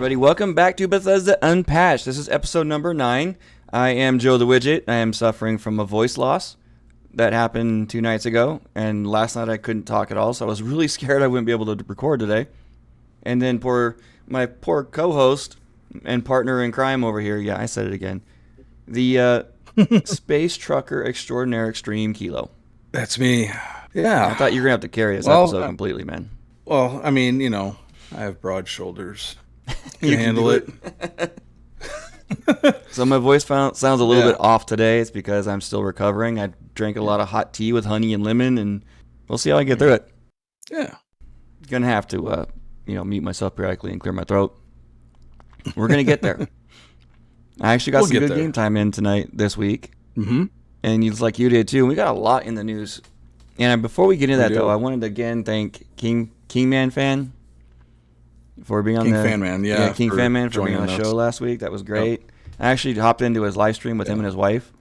everybody. Welcome back to Bethesda Unpatched. This is episode number 9. I am Joe the Widget. I am suffering from a voice loss that happened 2 nights ago, and last night I couldn't talk at all, so I was really scared I wouldn't be able to record today. And then my poor co-host and partner in crime over here, yeah, I said it again, the space trucker extraordinaire extreme Kilo. That's me. Yeah. I thought you were going to have to carry this episode completely, man. Well, I mean, you know, I have broad shoulders. You can handle it. So my voice sounds a little bit off today. It's because I'm still recovering. I drank a lot of hot tea with honey and lemon, and we'll see how I get through it. Yeah. Gonna have to, mute myself periodically and clear my throat. We're gonna get there. I actually got some good game time in this week. Mm-hmm. And it's like you did too. We got a lot in the news. And before we get into that, though, I wanted to again thank Kingman Fan for being on King Fan Man, King Fan Man for being on the show last week. That was great. Yep. I actually hopped into his live stream with him and his wife,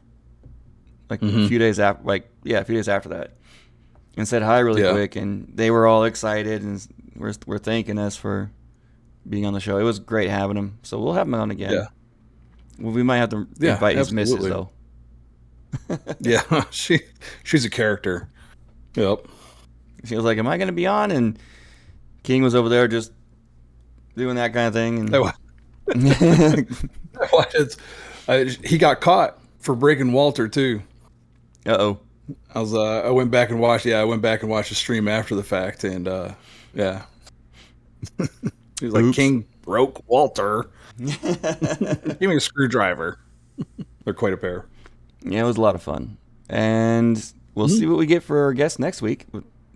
a few days after, a few days after that, and said hi really quick. And they were all excited and were thanking us for being on the show. It was great having him. So we'll have him on again. Yeah. Well, we might have to invite his missus though. Yeah, she's a character. Yep. She was like, "Am I going to be on?" And King was over there just doing that kind of thing. And he got caught for breaking Walter too. Uh-oh. I went back and watched the stream after the fact, and he was like, King broke Walter. Give me a screwdriver. They're quite a pair. Yeah, it was a lot of fun. And we'll see what we get for our guests next week.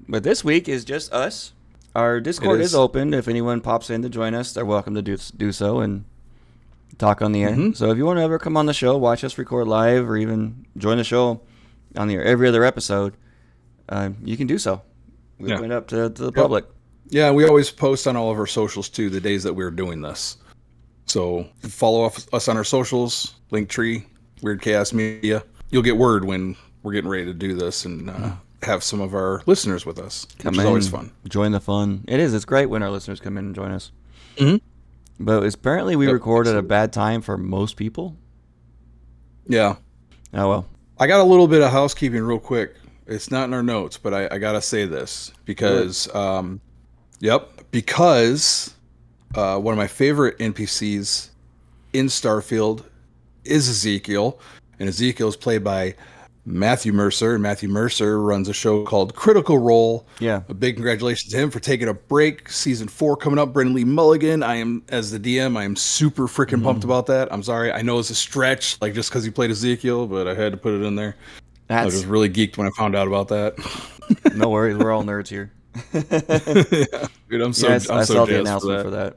But this week is just us. Our Discord is open. If anyone pops in to join us, they're welcome to do so and talk on the air. Mm-hmm. So if you want to ever come on the show, watch us record live, or even join the show on the air every other episode, you can do so. We open it up to the public. Yeah, we always post on all of our socials, too, the days that we're doing this. So follow us on our socials, Linktr.ee, wyrdkhaosmedia. You'll get word when we're getting ready to do this and have some of our listeners with us, which is always fun. Join the fun. It is. It's great when our listeners come in and join us. Mm-hmm. But apparently we record at a bad time for most people. Yeah. Oh, well. I got a little bit of housekeeping real quick. It's not in our notes, but I got to say this because, because one of my favorite NPCs in Starfield is Ezekiel, and Ezekiel is played by Matthew Mercer, and Matthew Mercer runs a show called Critical Role. Yeah. A big congratulations to him for taking a break. Season 4 coming up. Brendan Lee Mulligan. As the DM, I am super freaking pumped about that. I'm sorry. I know it's a stretch, just because he played Ezekiel, but I had to put it in there. I was really geeked when I found out about that. No worries. We're all nerds here. Yeah. Dude, I'm so I saw the announcement for that.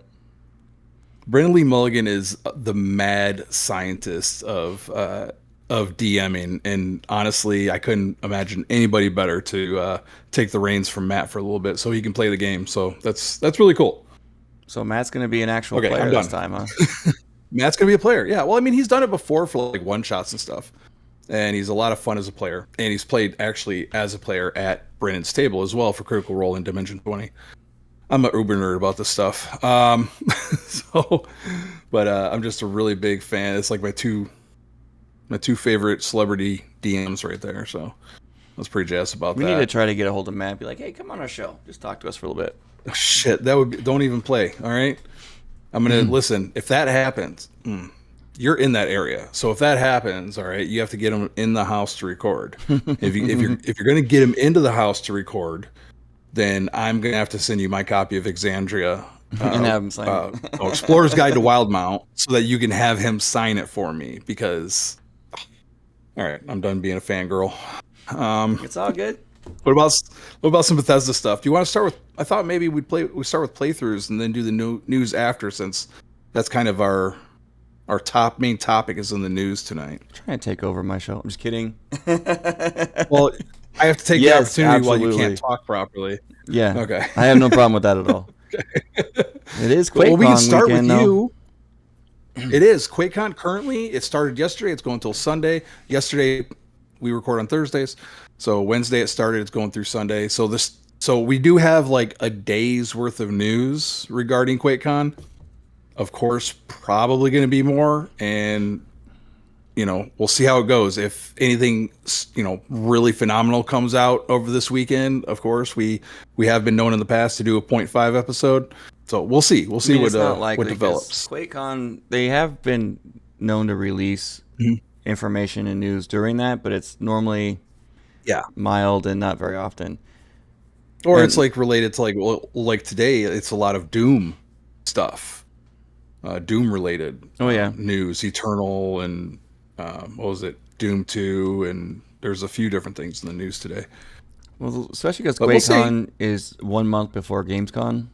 Brendan Lee Mulligan is the mad scientist of DMing, and honestly, I couldn't imagine anybody better to take the reins from Matt for a little bit so he can play the game. So that's really cool. So Matt's going to be an actual player this time, huh? Matt's going to be a player. Yeah. Well, I mean, he's done it before for one-shots and stuff, and he's a lot of fun as a player. And he's played actually as a player at Brennan's table as well for Critical Role in Dimension 20. I'm an uber nerd about this stuff. I'm just a really big fan. It's like my two favorite celebrity DMs right there. So I was pretty jazzed about that. We need to try to get a hold of Matt and be like, hey, come on our show. Just talk to us for a little bit. Oh, shit, that would be, don't even play. All right. I'm going to listen. If that happens, you're in that area. So if that happens, all right, you have to get him in the house to record. If you're going to get him into the house to record, then I'm going to have to send you my copy of Exandria. And have him sign it. Explorer's Guide to Wildmount, so that you can have him sign it for me, because all right, I'm done being a fangirl. It's all good. What about some Bethesda stuff? Do you want to start with? I thought maybe we start with playthroughs and then do the news after, since that's kind of our main topic is in the news tonight. I'm trying to take over my show. I'm just kidding. Well, I have to take the opportunity while you can't talk properly. Yeah. Okay. I have no problem with that at all. It is QuakeCon well, we can start weekend, with though. you. It is QuakeCon currently. It started yesterday. It's going until Sunday. Yesterday, we record on Thursdays. So Wednesday it started. It's going through Sunday. So we do have like a day's worth of news regarding QuakeCon. of course, probably going to be more. And, we'll see how it goes. If anything, really phenomenal comes out over this weekend, of course, we have been known in the past to do a 0.5 episode. So we'll see. We'll see what develops. QuakeCon, they have been known to release information and news during that, but it's normally mild and not very often. Or it's like related to like today, it's a lot of Doom stuff, Doom related. News, Eternal, and what was it, Doom 2, and there's a few different things in the news today. Well, especially because QuakeCon is 1 month before Gamescom.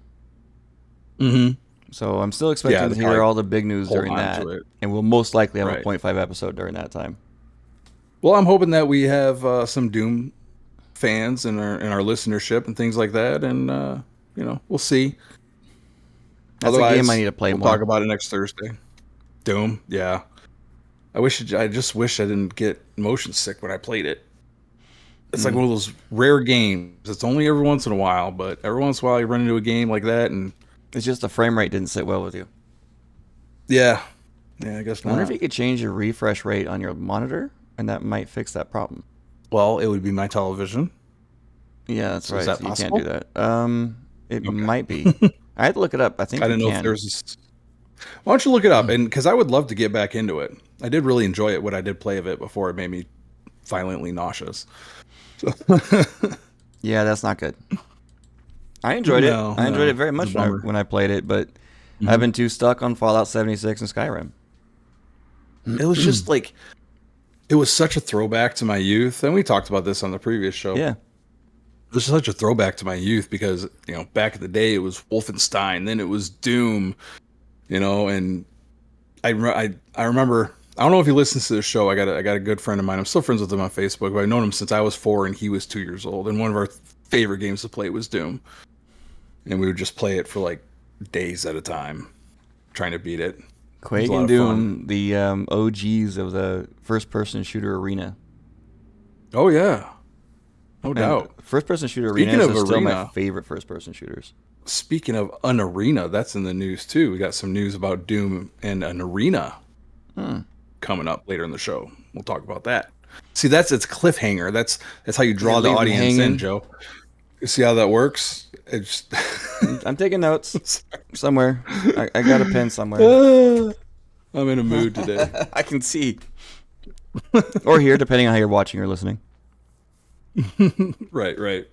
Mm-hmm. So I'm still expecting to hear all the big news during that, and we'll most likely have a 0.5 episode during that time. Well, I'm hoping that we have some Doom fans in our listenership and things like that, and we'll see. That's a game I need to play more. We'll talk about it next Thursday. Doom, yeah. I just wish I didn't get motion sick when I played it. It's like one of those rare games. It's only every once in a while, but every once in a while you run into a game like that, and it's just the frame rate didn't sit well with you. Yeah, I guess not. I wonder if you could change your refresh rate on your monitor, and that might fix that problem. Well, it would be my television. Yeah, that's right. Is that so you possible? Can't do that. It might be. I had to look it up. I think I didn't know if there's. Why don't you look it up? And because I would love to get back into it. I did really enjoy it. What I did play of it before it made me violently nauseous. So. Yeah, that's not good. I enjoyed it. I enjoyed it very much when I played it, but I've been too stuck on Fallout 76 and Skyrim. It was just like, it was such a throwback to my youth. And we talked about this on the previous show. Yeah. It was such a throwback to my youth because, back in the day it was Wolfenstein, then it was Doom, and I remember, I don't know if he listens to the show. I got a good friend of mine. I'm still friends with him on Facebook, but I've known him since I was 4 and he was 2 years old. And one of our favorite games to play was Doom. And we would just play it for like days at a time, trying to beat it. Quake and Doom, the OGs of the first-person shooter arena. Oh, yeah. No doubt. First-person shooter arenas are still my favorite first-person shooters. Speaking of an arena, that's in the news too. We got some news about Doom and an arena coming up later in the show. We'll talk about that. See, it's cliffhanger. That's how you draw the audience in, Joe. You see how that works? I'm taking notes somewhere. I got a pen somewhere. I'm in a mood today. I can see. Or hear, depending on how you're watching or listening. Right.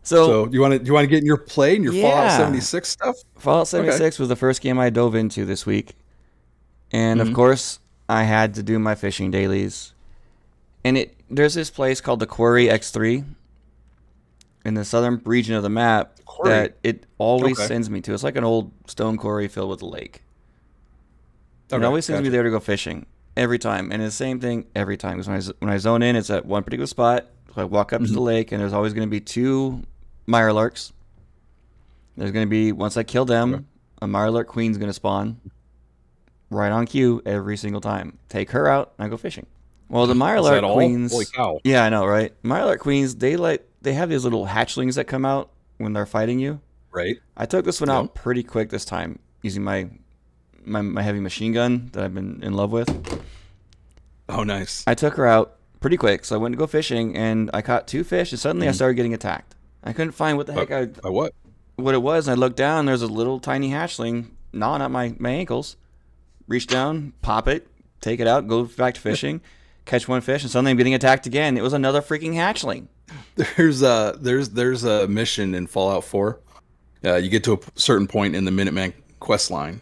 So you want to get in your play and your Fallout 76 stuff? Fallout 76 was the first game I dove into this week. And of course, I had to do my fishing dailies. And there's this place called the Quarry X3 in the southern region of the map that it always sends me to. It's like an old stone quarry filled with a lake. It always sends me there to go fishing every time. And it's the same thing every time. Because when I zone in, it's at one particular spot. So I walk up to the lake, and there's always going to be 2 Mirelurks. There's going to be, once I kill them, a Mirelurk queen's going to spawn right on cue every single time. Take her out, and I go fishing. Well, the Mirelurk queens... Holy cow. Yeah, I know, right? Mirelurk queens, they have these little hatchlings that come out when they're fighting you. Right. I took this one out pretty quick this time using my heavy machine gun that I've been in love with. Oh, nice. I took her out pretty quick, so I went to go fishing, and I caught 2 fish, and suddenly I started getting attacked. I couldn't find what the heck what it was, and I looked down, and there's a little tiny hatchling gnawing at my ankles. Reach down, pop it, take it out, go back to fishing, catch 1 fish, and suddenly I'm getting attacked again. It was another freaking hatchling. There's a mission in Fallout 4. You get to a certain point in the Minuteman quest line,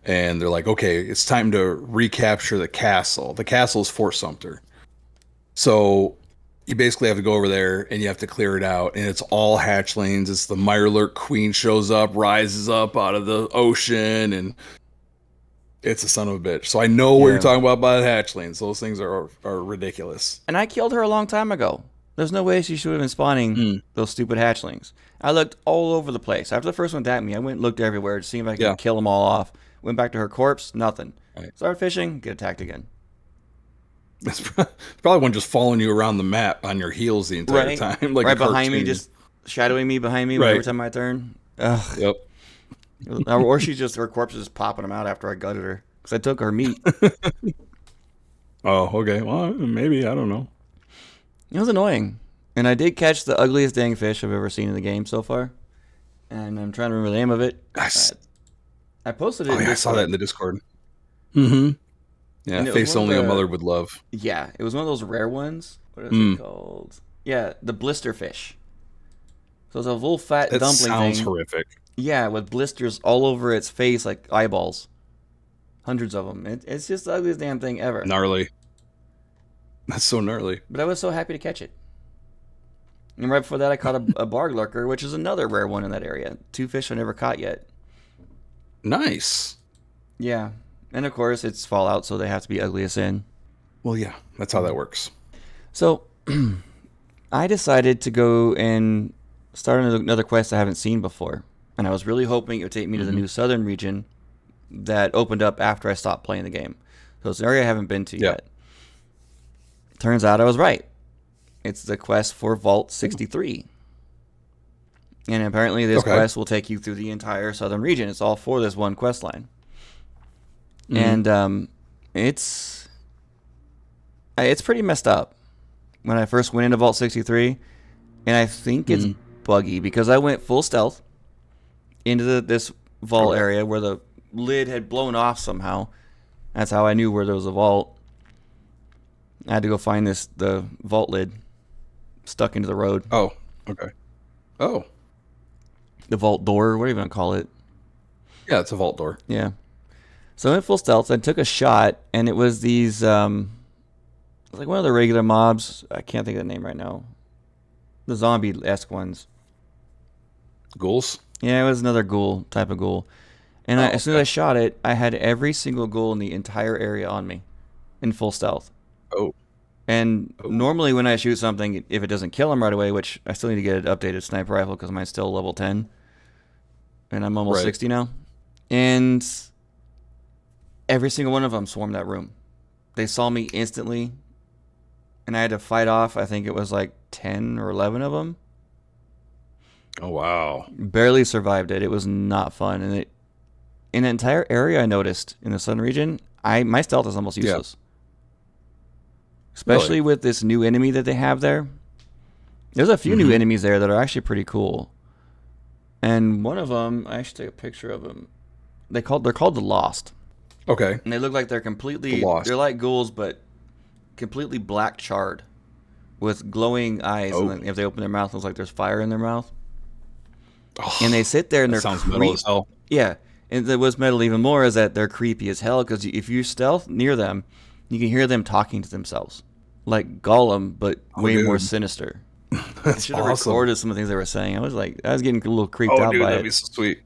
and they're like, okay, it's time to recapture the castle. The castle is Fort Sumter. So you basically have to go over there and you have to clear it out, and it's all hatchlings. It's the Mirelurk queen shows up, rises up out of the ocean, and it's a son of a bitch. So I know what you're talking about hatchlings. Those things are ridiculous. And I killed her a long time ago. There's no way she should have been spawning those stupid hatchlings. I looked all over the place. After the first one attacked me, I went and looked everywhere to see if I could kill them all off. Went back to her corpse, nothing. Right. Started fishing, get attacked again. It's probably one just following you around the map on your heels the entire time. Like right behind me, just shadowing me behind me every time I turn. Ugh. Yep. Or her corpse is just popping them out after I gutted her because I took her meat. Oh, okay. Well, maybe. I don't know. It was annoying. And I did catch the ugliest dang fish I've ever seen in the game so far. And I'm trying to remember the name of it. I posted it in I saw that in the Discord. Mm-hmm. Yeah, And face only a mother would love. Yeah, it was one of those rare ones. What is it called? Yeah, the blister fish. So it's a little fat dumpling thing. That sounds horrific. Yeah, with blisters all over its face like eyeballs. Hundreds of them. It's just the ugliest damn thing ever. Gnarly. That's so gnarly. But I was so happy to catch it. And right before that, I caught a barg lurker, which is another rare one in that area. 2 fish I never caught yet. Nice. Yeah. And of course, it's Fallout, so they have to be ugly as sin. Well, yeah, that's how that works. So, I decided to go and start another quest I haven't seen before. And I was really hoping it would take me to the new southern region that opened up after I stopped playing the game. So it's an area I haven't been to yet. Turns out I was right. It's the quest for Vault 63. And apparently this quest will take you through the entire southern region. It's all for this one quest line. And it's pretty messed up. When I first went into Vault 63, and I think it's buggy because I went full stealth into this vault area where the lid had blown off somehow. That's how I knew where there was a vault. I had to go find the vault lid stuck into the road. Oh, okay. Oh. The vault door, what do you want to call it? Yeah, it's a vault door. Yeah. So I went full stealth. I took a shot, and it was these, it was like one of the regular mobs. I can't think of the name right now. The zombie-esque ones. Ghouls? Yeah, it was another ghoul, type of ghoul. And as soon as I shot it, I had every single ghoul in the entire area on me in full stealth. Oh. And normally when I shoot something, if it doesn't kill them right away, which I still need to get an updated sniper rifle because mine's still level 10. And I'm almost 60 now. And every single one of them swarmed that room. They saw me instantly. And I had to fight off, I think it was like 10 or 11 of them. Oh, wow. Barely survived it. It was not fun. And in the entire area I noticed in the southern region, my stealth is almost useless. Especially with this new enemy that they have there. There's a few new enemies there that are actually pretty cool. And one of them, I should take a picture of them. They're called the Lost. Okay. And they look like they're completely, Lost. they're like ghouls, but completely black charred with glowing eyes. And then if they open their mouth, it looks like there's fire in their mouth. Oh, and they sit there and they're sounds metal as hell. Yeah. And what's metal even more is that they're creepy as hell because if you stealth near them, you can hear them talking to themselves. Like Gollum, but way more sinister. I should have recorded some of the things they were saying. I was getting a little creeped out by it. That'd be so sweet.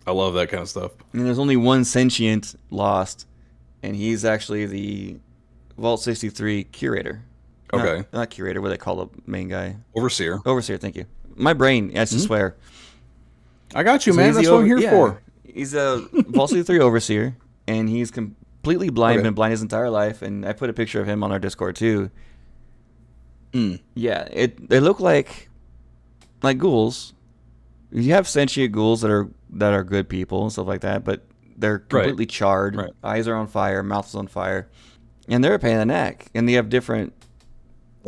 I love that kind of stuff. And there's only one sentient Lost, and he's actually the Vault 63 curator. Okay. Not curator, what do they call the main guy? Overseer. Overseer, thank you. My brain, I just swear. I got you, man. That's what I'm here for. He's a Vault 63 Overseer, and he's completely blind, been blind his entire life, and I put a picture of him on our Discord too. Yeah, they look like ghouls. You have sentient ghouls that are good people and stuff like that, but they're completely charred. Right. Eyes are on fire, mouth is on fire, and they're a pain in the neck. And they have different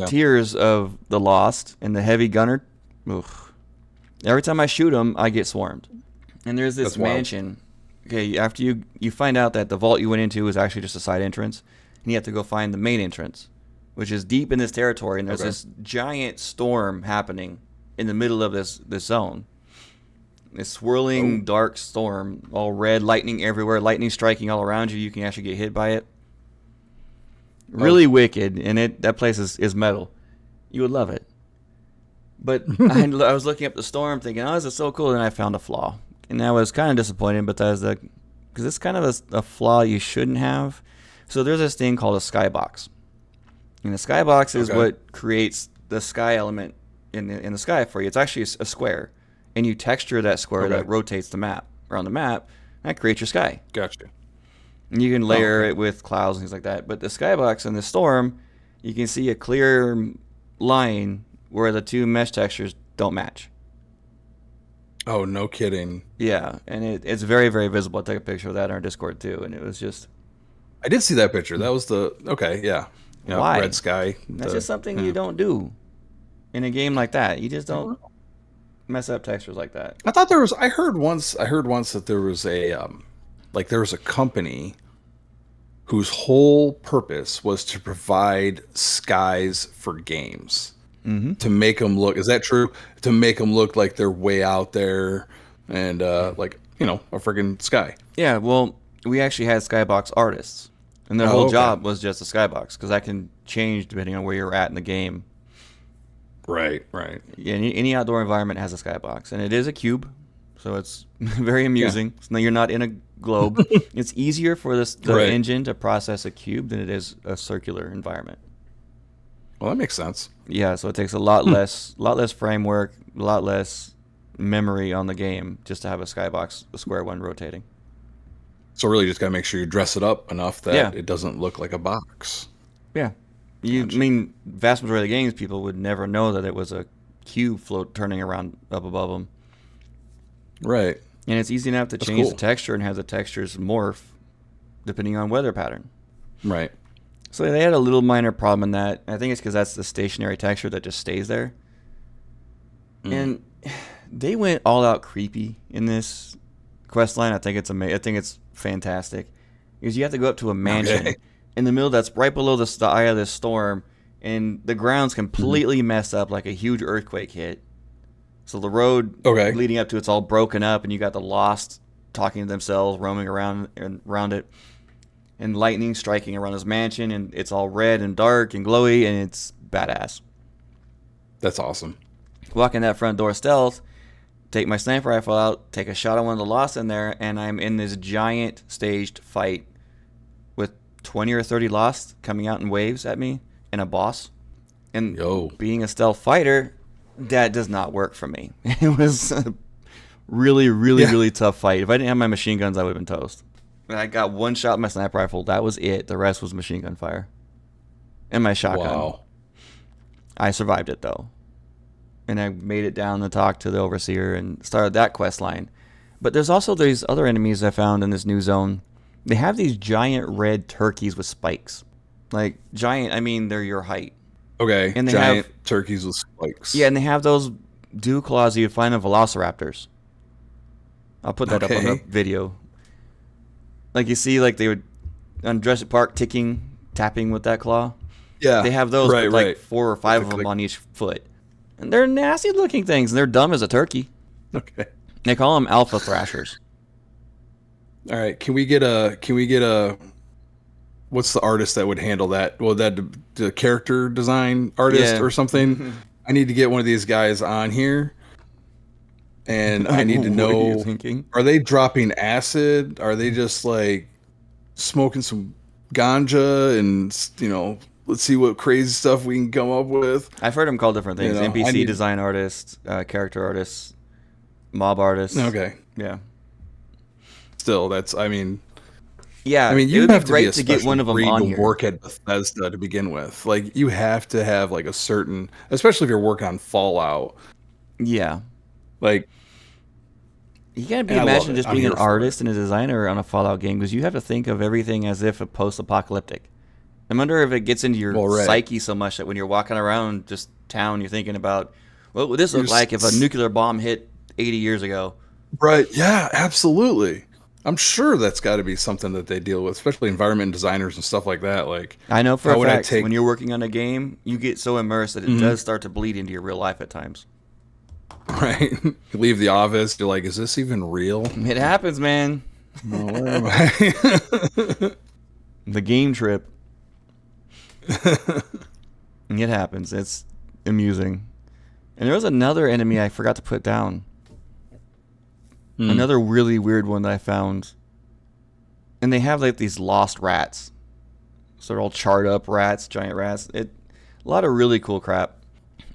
tiers of the Lost and the heavy gunner. Oof. Every time I shoot them, I get swarmed. And there's this mansion. Okay, after you find out that the vault you went into is actually just a side entrance, and you have to go find the main entrance, which is deep in this territory, and there's this giant storm happening in the middle of this zone. This swirling dark storm, all red, lightning everywhere, lightning striking all around you. You can actually get hit by it. Really wicked, and that place is metal. You would love it. But I was looking up the storm thinking, oh, this is so cool, and I found a flaw. And I was kind of disappointed, but because it's kind of a flaw you shouldn't have. So there's this thing called a skybox. And the skybox is what creates the sky element in the sky for you. It's actually a square. And you texture that square that rotates the map around the map. And that creates your sky. Gotcha. And you can layer it with clouds and things like that. But the skybox in the storm, you can see a clear line where the two mesh textures don't match. Oh, no kidding. Yeah, and it's very, very visible. I took a picture of that on our Discord too, and it was just I did see that picture. That was the okay, yeah. Yeah, red why? sky. That's just something you don't do in a game like that. You just don't mess up textures like that. I thought there was I heard once that there was a like there was a company whose whole purpose was to provide skies for games. Mm-hmm. To make them look, is that true? To make them look like they're way out there and like, a freaking sky. Yeah, well, we actually had skybox artists, and their Oh, whole okay. job was just a skybox because that can change depending on where you're at in the game. Right, right. Yeah, any outdoor environment has a skybox, and it is a cube, so it's very amusing. So now you're not in a globe. It's easier for the Right. engine to process a cube than it is a circular environment. Well, that makes sense. Yeah, so it takes a lot less framework, a lot less memory on the game just to have a skybox, a square one rotating. So really just got to make sure you dress it up enough that Yeah. it doesn't look like a box. Yeah. I mean, vast majority of the games, people would never know that it was a cube float turning around up above them. Right. And it's easy enough to That's change cool. the texture and have the textures morph depending on weather pattern. Right. So they had a little minor problem in that. I think it's because that's the stationary texture that just stays there. And they went all out creepy in this quest line. I think it's amazing. I think it's fantastic because you have to go up to a mansion Okay. in the middle that's right below the eye of this storm, and the ground's completely messed up, like a huge earthquake hit. So the road Okay. leading up to it's all broken up, and you got the lost talking to themselves, roaming around it, and lightning striking around this mansion, and it's all red and dark and glowy, and it's badass. That's awesome. Walk in that front door stealth, take my sniper rifle out, take a shot on one of the lost in there, and I'm in this giant staged fight with 20 or 30 lost coming out in waves at me and a boss. And Yo. being a stealth fighter, that does not work for me. It was a really, really, Yeah. really tough fight. If I didn't have my machine guns, I would have been toast. And I got one shot with my sniper rifle. That was it. The rest was machine gun fire. And my shotgun. Wow. I survived it, though. And I made it down to talk to the overseer and started that quest line. But there's also these other enemies I found in this new zone. They have these giant red turkeys with spikes. Like, giant, I mean, they're your height. Okay. And they Giant have- turkeys with spikes. Yeah, and they have those dew claws you'd find in velociraptors. I'll put that up on the Okay. video. Like, you see, like, they would, on Jurassic Park, tapping with that claw. Yeah. They have those Right, with, like, right. 4 or 5 of them on each foot. And they're nasty looking things, and they're dumb as a turkey. Okay. They call them alpha thrashers. All right. Can we get a what's the artist that would handle that? Well, that the character design artist Yeah. or something. I need to get one of these guys on here, and I need to What are you know: thinking? are they dropping acid? Are they just like smoking some ganja and let's see what crazy stuff we can come up with? I've heard them called different things. You know, I NPC need- design artists, character artists, mob artists. Okay. Yeah. Still, that's I mean, Yeah. you it would have be to be great a to get special one of them breed on to here. work at Bethesda to begin with. Like you have to have like a certain, especially if you're working on Fallout. Yeah. Like You can't And I love imagine it. just I'm being here an for it. artist and a designer on a Fallout game because you have to think of everything as if a post-apocalyptic. I wonder if it gets into your Well, right. psyche so much that when you're walking around just town, you're thinking about, what would this You're look like if a s- nuclear bomb hit 80 years ago? right, yeah, absolutely. I'm sure that's got to be something that they deal with, especially environment designers and stuff like that. Like I know for How a would I fact, take- when you're working on a game, you get so immersed that it does start to bleed into your real life at times. right, you leave the office, you're like, is this even real? It happens, man. Oh, where am I? The game trip. It happens. It's amusing. And there was another enemy I forgot to put down. Another really weird one that I found. And they have like these lost rats. So they're all charred up rats, giant rats. A lot of really cool crap.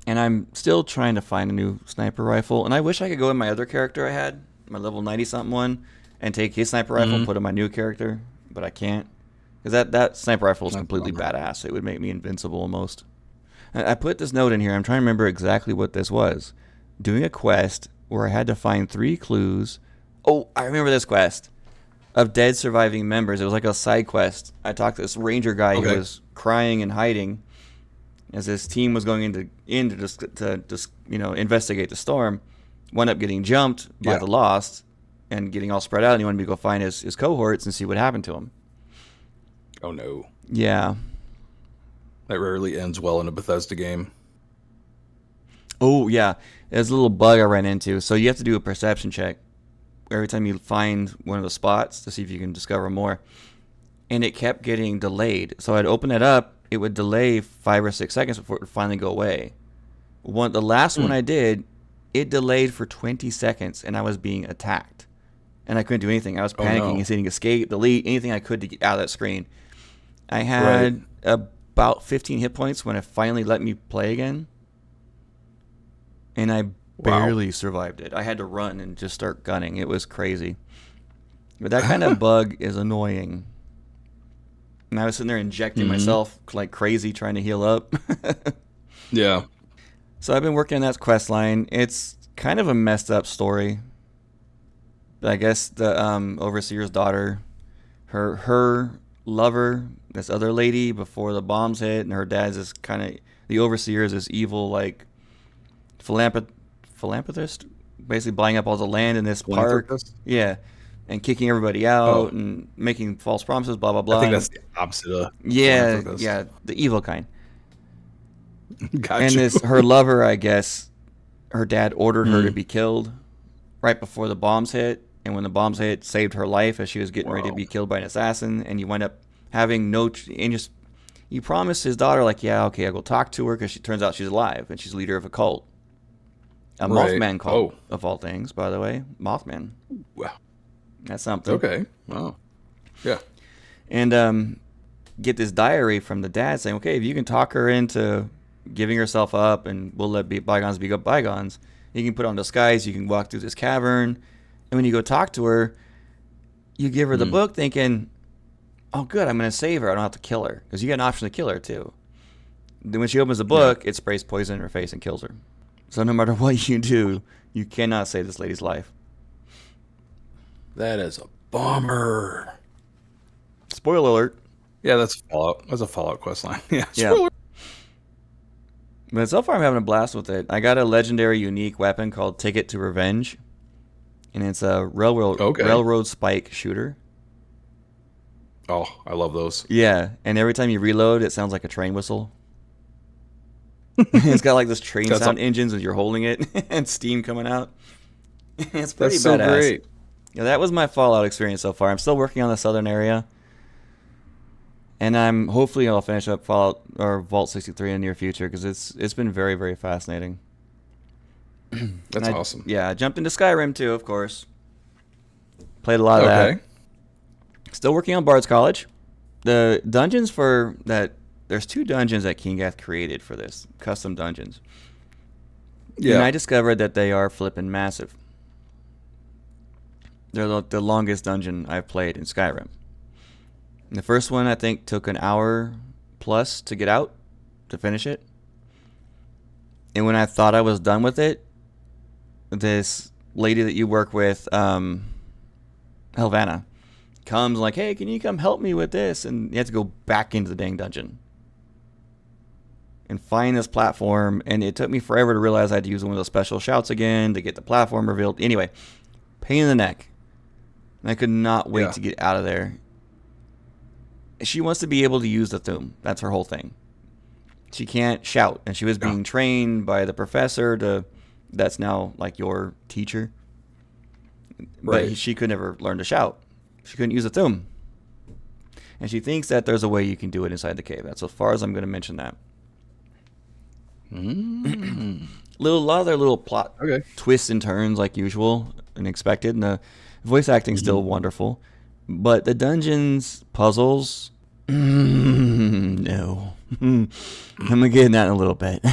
And I'm still trying to find a new sniper rifle. And I wish I could go in my other character I had, my level 90 something one, and take his sniper rifle and put in my new character. But I can't. Because that sniper rifle is That's completely bummer. badass. It would make me invincible almost. I put this note in here. I'm trying to remember exactly what this was. Doing a quest where I had to find 3 clues. Oh, I remember this quest of dead surviving members. It was like a side quest. I talked to this ranger guy who was crying and hiding as this team was going in to just investigate the storm. Wound up getting jumped by the Lost and getting all spread out, and he wanted me to go find his cohorts and see what happened to him. Oh no. Yeah. That rarely ends well in a Bethesda game. Oh yeah. There's a little bug I ran into. So you have to do a perception check every time you find one of the spots to see if you can discover more. And it kept getting delayed. So I'd open it up, it would delay 5 or 6 seconds before it would finally go away. The last one I did, it delayed for 20 seconds and I was being attacked. And I couldn't do anything. I was panicking and hitting escape, delete, anything I could to get out of that screen. I had about 15 hit points when it finally let me play again. And I barely survived it. I had to run and just start gunning. It was crazy. But that kind of bug is annoying. And I was sitting there injecting myself like crazy trying to heal up. Yeah. So I've been working on that quest line. It's kind of a messed up story. But I guess the overseer's daughter, her lover, this other lady before the bombs hit, and her dad's this kind of, the overseer is this evil like philanthropist, basically buying up all the land in this park. Yeah. And kicking everybody out and making false promises, blah, blah, blah. I think that's the opposite of yeah, the evil kind. Gotcha. And her lover, I guess, her dad ordered her to be killed right before the bombs hit. And when the bombs hit, saved her life as she was getting ready to be killed by an assassin. And you wind up having you promise his daughter, like, yeah, okay, I'll go talk to her because she turns out she's alive and she's leader of a cult. A Mothman cult, of all things, by the way. Mothman. Wow. That's something. Okay. Wow. Yeah. And get this diary from the dad saying, okay, if you can talk her into giving herself up and we'll let bygones be bygones, you can put on disguise, you can walk through this cavern. And when you go talk to her, you give her the book thinking, oh, good, I'm going to save her. I don't have to kill her. Because you got an option to kill her, too. Then when she opens the book, it sprays poison in her face and kills her. So no matter what you do, you cannot save this lady's life. That is a bummer. Spoiler alert. Yeah, that's Fallout. That's a Fallout quest line. Yeah, spoiler. But so far I'm having a blast with it. I got a legendary unique weapon called Ticket to Revenge. And it's a railroad spike shooter. Oh, I love those. Yeah, and every time you reload, it sounds like a train whistle. It's got like this train sound engines as you're holding it and steam coming out. It's pretty badass. So great. Yeah, that was my Fallout experience so far. I'm still working on the southern area. And hopefully I'll finish up Fallout or Vault 63 in the near future because it's been very, very fascinating. That's awesome. Yeah, I jumped into Skyrim too, of course. Played a lot of that. Still working on Bard's College. The dungeons for that, there's 2 dungeons that King Gath created for this, custom dungeons. Yeah. And I discovered that they are flippin' massive. They're the longest dungeon I've played in Skyrim. And the first one, I think, took an hour plus to get out, to finish it. And when I thought I was done with it, this lady that you work with, Helvanna, comes like, hey, can you come help me with this? And you have to go back into the dang dungeon and find this platform. And it took me forever to realize I had to use one of those special shouts again to get the platform revealed. Anyway, pain in the neck. And I could not wait to get out of there. She wants to be able to use the Thuum. That's her whole thing. She can't shout. And she was being trained by the professor that's now like your teacher. Right. But she could never learn to shout. She couldn't use a Thuum. And she thinks that there's a way you can do it inside the cave. That's as far as I'm going to mention that. A lot of their little plot twists and turns like usual and expected. And the voice acting's still wonderful. But the dungeons, puzzles, no. I'm going to get in that in a little bit.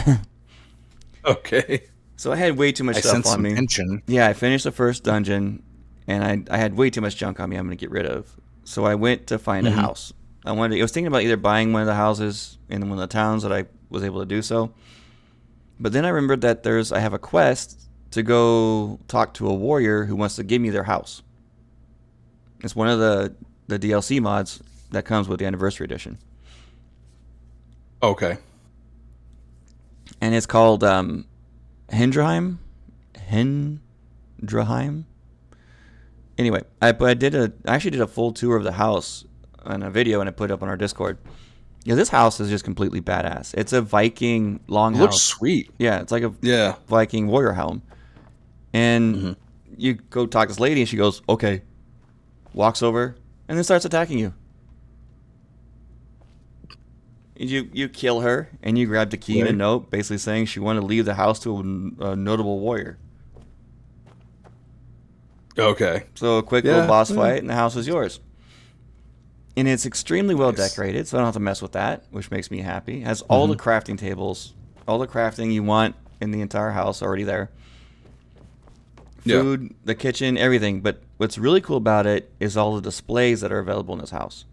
Okay. So I had way too much stuff on me. Tension. Yeah, I finished the first dungeon, and I had way too much junk on me I'm going to get rid of. So I went to find a house. I was thinking about either buying one of the houses in one of the towns that I was able to do so. But then I remembered that I have a quest to go talk to a warrior who wants to give me their house. It's one of the DLC mods that comes with the Anniversary Edition. Okay. And it's called Hendraheim. Hendraheim. Anyway, I actually did a full tour of the house on a video, and I put it up on our Discord. Yeah, this house is just completely badass. It's a Viking longhouse. Looks sweet. Yeah, it's like a Viking warrior home. And you go talk to this lady, and she goes, okay. Walks over, and then starts attacking you. You kill her, and you grab the key and a note, basically saying she wanted to leave the house to a notable warrior. Okay. So a quick little boss fight, and the house is yours. And it's extremely well decorated, so I don't have to mess with that, which makes me happy. It has all the crafting tables, all the crafting you want in the entire house already there. Food, the kitchen, everything. But what's really cool about it is all the displays that are available in this house.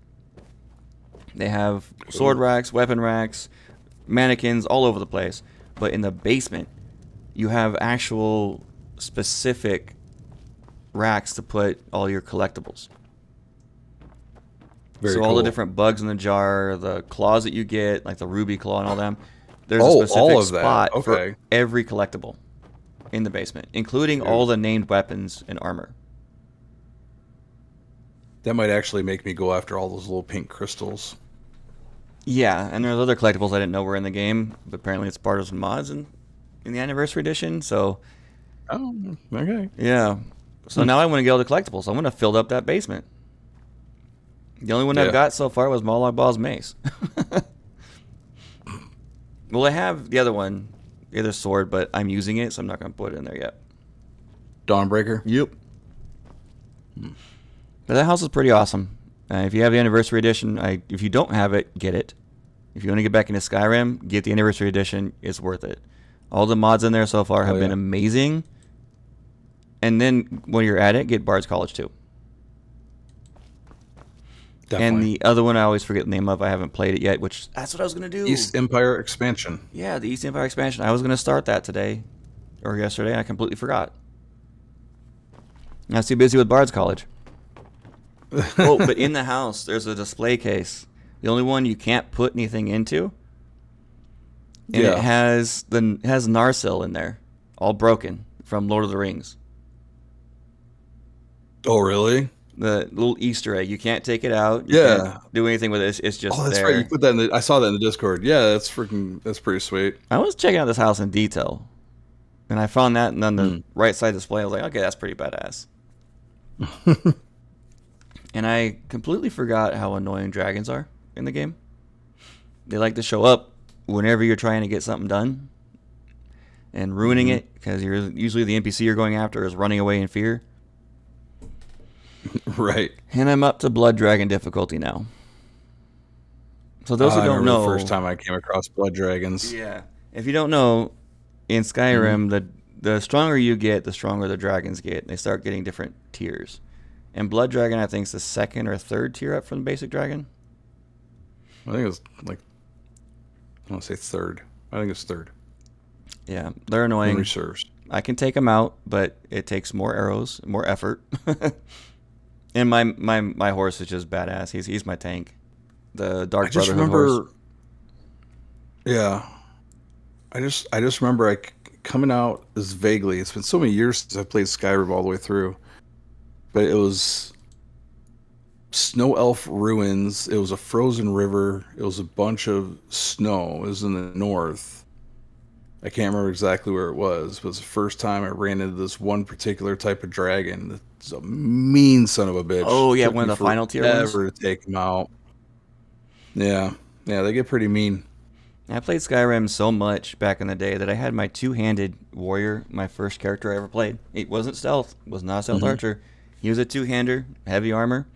They have sword racks, weapon racks, mannequins all over the place. But in the basement, you have actual specific racks to put all your collectibles. So all the different bugs in the jar, the claws that you get, like the ruby claw and all them, there's a specific spot for every collectible in the basement, including all the named weapons and armor. That might actually make me go after all those little pink crystals. Yeah, and there's other collectibles I didn't know were in the game, but apparently it's part of some mods in the Anniversary Edition, so... Oh, okay. Yeah. So now I want to get all the collectibles. I want to fill up that basement. The only one I've got so far was Molag Bal's mace. Well, I have the other one, the other sword, but I'm using it, so I'm not going to put it in there yet. Dawnbreaker? Yep. But that house is pretty awesome. If you have the Anniversary Edition, if you don't have it, get it. If you want to get back into Skyrim, get the Anniversary Edition. It's worth it. All the mods in there so far have been amazing. And then when you're at it, get Bard's College too. Definitely. And the other one I always forget the name of. I haven't played it yet, which that's what I was going to do. East Empire Expansion. Yeah, the East Empire Expansion. I was going to start that today or yesterday, and I completely forgot. I was too busy with Bard's College. Oh, but in the house, there's a display case. The only one you can't put anything into. And it has Narsil in there, all broken from Lord of the Rings. Oh, really? The little Easter egg. You can't take it out. You can't do anything with it. It's just there. Oh, that's right. You put that I saw that in the Discord. Yeah, that's pretty sweet. I was checking out this house in detail, and I found that on the right side display. I was like, okay, that's pretty badass. And I completely forgot how annoying dragons are in the game. They like to show up whenever you're trying to get something done and ruining it, because usually the NPC you're going after is running away in fear. Right. And I'm up to Blood Dragon difficulty now. So those who don't know, the first time I came across Blood Dragons. Yeah. If you don't know, in Skyrim, the stronger you get, the stronger the dragons get. They start getting different tiers. And Blood Dragon, I think, is the second or third tier up from the basic dragon. I think it's I want to say third. I think it's third. Yeah, they're annoying. Memory serves. I can take them out, but it takes more arrows, more effort. And my horse is just badass. He's my tank. The Dark Brotherhood horse. Yeah. I just remember coming out as vaguely. It's been so many years since I played Skyrim all the way through. But it was Snow Elf ruins. It was a frozen river. It was a bunch of snow. It was in the north. I can't remember exactly where it was, but it was the first time I ran into this one particular type of dragon. It's a mean son of a bitch. Oh, yeah, one of the final tier ones? Never to take him out. Yeah, they get pretty mean. I played Skyrim so much back in the day that I had my two-handed warrior, my first character I ever played. It wasn't stealth. It was not a stealth archer. He was a two-hander, heavy armor.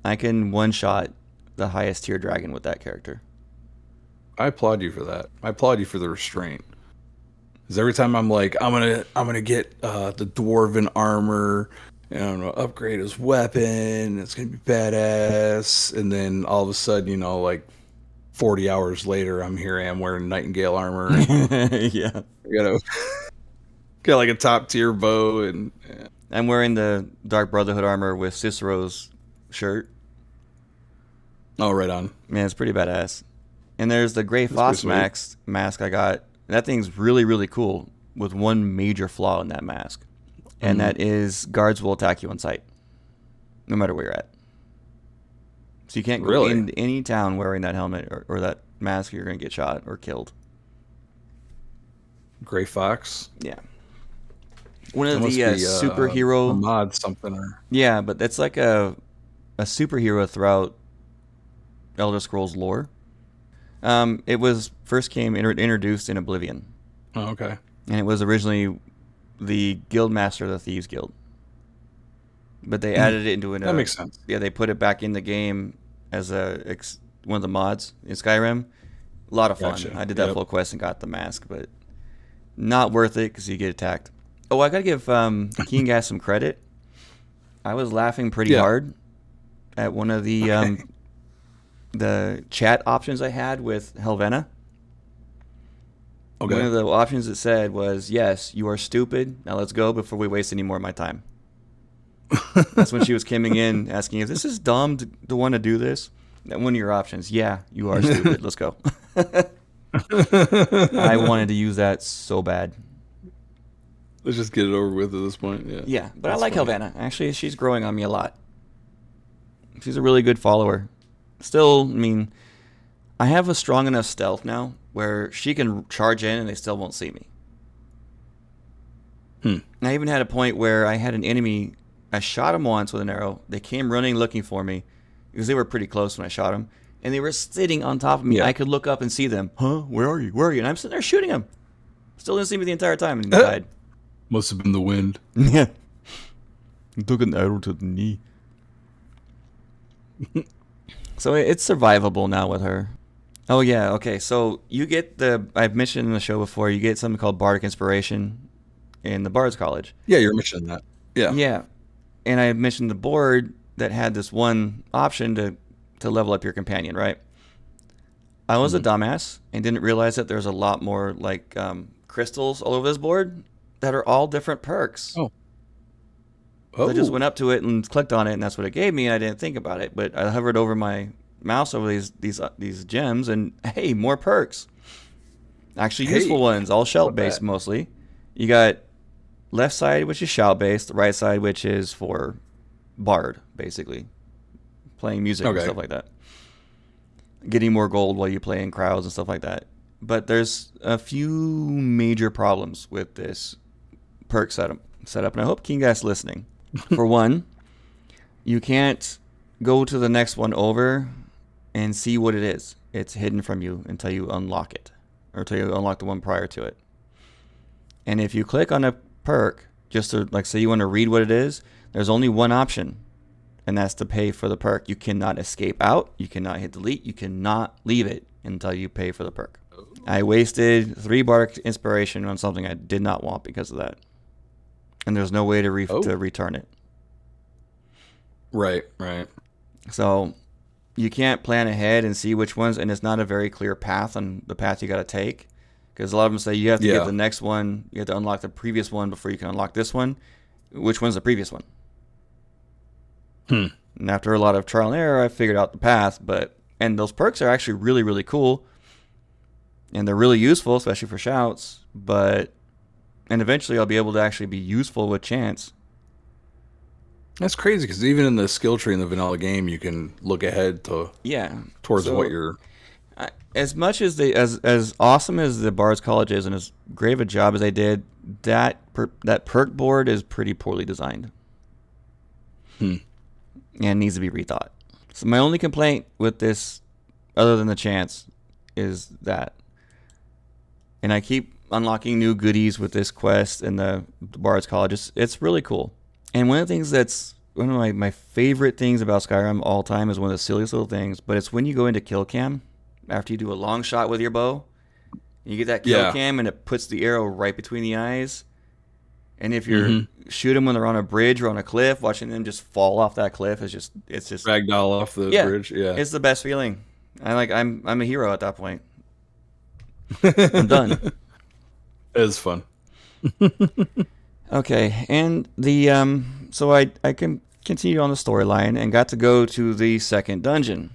I can one-shot the highest tier dragon with that character. I applaud you for that. I applaud you for the restraint. Because every time I'm like, I'm gonna get the dwarven armor, and I'm gonna upgrade his weapon. It's gonna be badass. And then all of a sudden, 40 hours later, I am wearing Nightingale armor. Yeah. Got like a top tier bow, and yeah. I'm wearing the Dark Brotherhood armor with Cicero's shirt. Oh, right on. Man, it's pretty badass. And there's the Gray That's pretty Foss mask I got. That thing's really, really cool with one major flaw in that mask. And that is guards will attack you on sight, no matter where you're at. So you can't go Really? into any town wearing that helmet or that mask, or you're going to get shot or killed. Gray Fox. Yeah. One of That the must be, superhero... a mod something or Yeah, but that's like a superhero throughout Elder Scrolls lore. It was first introduced in Oblivion. oh, okay. And it was originally the Guildmaster of the Thieves Guild. But they added it into That makes sense. Yeah, they put it back in the game as one of the mods in Skyrim. A lot of fun. Gotcha. I did that full quest and got the mask, but not worth it because you get attacked. Oh, I gotta give King Gas some credit. I was laughing pretty hard at one of the chat options I had with Helvena. Okay. One of the options it said was, "Yes, you are stupid. Now let's go before we waste any more of my time." That's when she was coming in asking if this is dumb to want to do this. That one of your options. Yeah, you are stupid. Let's go. I wanted to use that so bad. Let's just get it over with at this point. Yeah. Yeah, but That's I like funny. Helvena. Actually, she's growing on me a lot. She's a really good follower. Still, I mean, I have a strong enough stealth now where she can charge in and they still won't see me. I even had a point where I had an enemy. I shot him once with an arrow. They came running looking for me because they were pretty close when I shot them. And they were sitting on top of me. Yeah. I could look up and see them. Huh? Where are you? Where are you? And I'm sitting there shooting them. Still didn't see me the entire time and he died. Must have been the wind. Yeah. He took an arrow to the knee. So it's survivable now with her. Oh, yeah. Okay. So you get I've mentioned in the show before, you get something called Bardic Inspiration in the Bard's College. Yeah, you're mentioning that. Yeah. Yeah. And I mentioned the board that had this one option to level up your companion, right? I was a dumbass and didn't realize that there's a lot more like crystals all over this board that are all different perks. Oh. So I just went up to it and clicked on it, and that's what it gave me. And I didn't think about it, but I hovered over my mouse over these gems, and hey, more perks. Actually, useful ones, all shout based mostly. You got left side, which is shout based, the right side, which is for bard, basically playing music and stuff like that. Getting more gold while you play in crowds and stuff like that. But there's a few major problems with this perk setup, and I hope King Guy's listening. For one, you can't go to the next one over and see what it is. It's hidden from you until you unlock it, or until you unlock the one prior to it. And if you click on a perk, just to like say you want to read what it is, there's only one option, and that's to pay for the perk. You cannot escape out. You cannot hit delete. You cannot leave it until you pay for the perk. I wasted 3 Bardic Inspiration on something I did not want because of that. And there's no way to return it. Right. So you can't plan ahead and see which ones, and it's not a very clear path on the path you got to take. Because a lot of them say you have to get the next one, you have to unlock the previous one before you can unlock this one. Which one's the previous one? And after a lot of trial and error, I figured out the path. And those perks are actually really, really cool. And they're really useful, especially for shouts. And eventually I'll be able to actually be useful with chance. That's crazy because even in the skill tree in the vanilla game, you can look ahead towards what you're. As much as as awesome as the Bard's College is, and as great of a job as they did, that perk board is pretty poorly designed. And needs to be rethought. So my only complaint with this, other than the chance, is that. And I keep unlocking new goodies with this quest and the Bard's College. It's really cool. And one of the things that's one of my favorite things about Skyrim all time is one of the silliest little things, but it's when you go into kill cam after you do a long shot with your bow. You get that kill cam and it puts the arrow right between the eyes. And if you're shoot them when they're on a bridge or on a cliff, watching them just fall off that cliff is just ragdoll off the bridge. Yeah, it's the best feeling. I'm a hero at that point. I'm done. It's fun. Okay, and the so I can continue on the storyline and got to go to the second dungeon,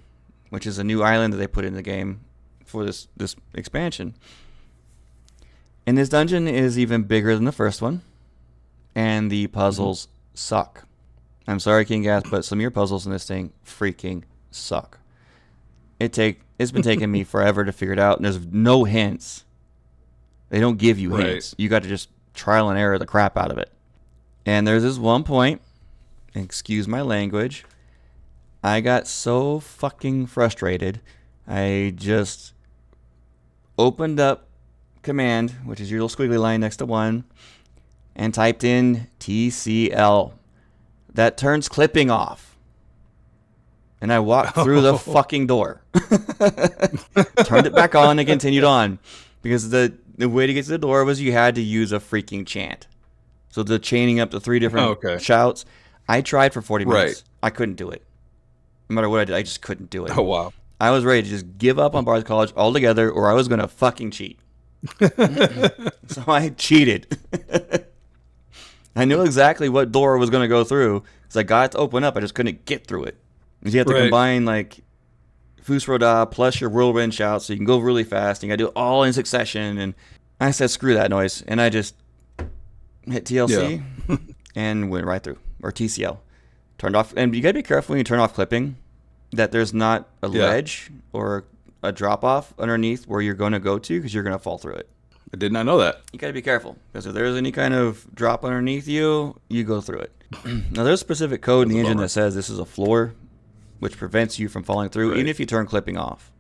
which is a new island that they put in the game for this expansion. And this dungeon is even bigger than the first one, and the puzzles suck. I'm sorry, King Gath, but some of your puzzles in this thing freaking suck. It's been taking me forever to figure it out, and there's no hints. They don't give you hints. You got to just trial and error the crap out of it. And there's this one point, excuse my language, I got so fucking frustrated, I just opened up command, which is your little squiggly line next to one, and typed in TCL. That turns clipping off. And I walked through the fucking door. Turned it back on and continued on. Because the way to get to the door was you had to use a freaking chant. So the chaining up the 3 different shouts. I tried for 40 minutes. I couldn't do it. No matter what I did, I just couldn't do it. Oh, wow. I was ready to just give up on Bard's College altogether, or I was going to fucking cheat. So I cheated. I knew exactly what door I was going to go through, because I got it to open up. I just couldn't get through it. Because you have to combine, like, Fusroda plus your whirlwind shout, so you can go really fast. And you got to do it all in succession. And I said, screw that noise. And I just hit TLC and went right through. Or TCL. Turned off. And you got to be careful when you turn off clipping that there's not a ledge or a drop-off underneath where you're going to go to, because you're going to fall through it. I did not know that. You got to be careful, because if there's any kind of drop underneath you, you go through it. Now, there's a specific code in the engine that says this is a floor, which prevents you from falling through, even if you turn clipping off.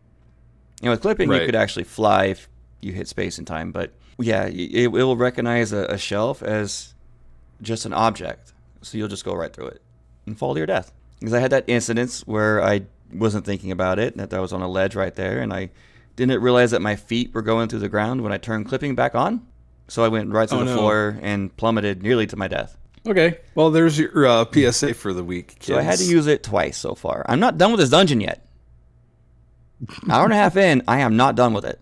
And with clipping, you could actually fly if you hit space in time. But yeah, it will recognize a shelf as just an object. So you'll just go right through it and fall to your death. Because I had that incident where I wasn't thinking about it, that I was on a ledge right there, and I didn't realize that my feet were going through the ground when I turned clipping back on. So I went right through the floor and plummeted nearly to my death. Okay. Well, there's your PSA for the week, kids. So I had to use it twice so far. I'm not done with this dungeon yet. Hour and a half in, I am not done with it.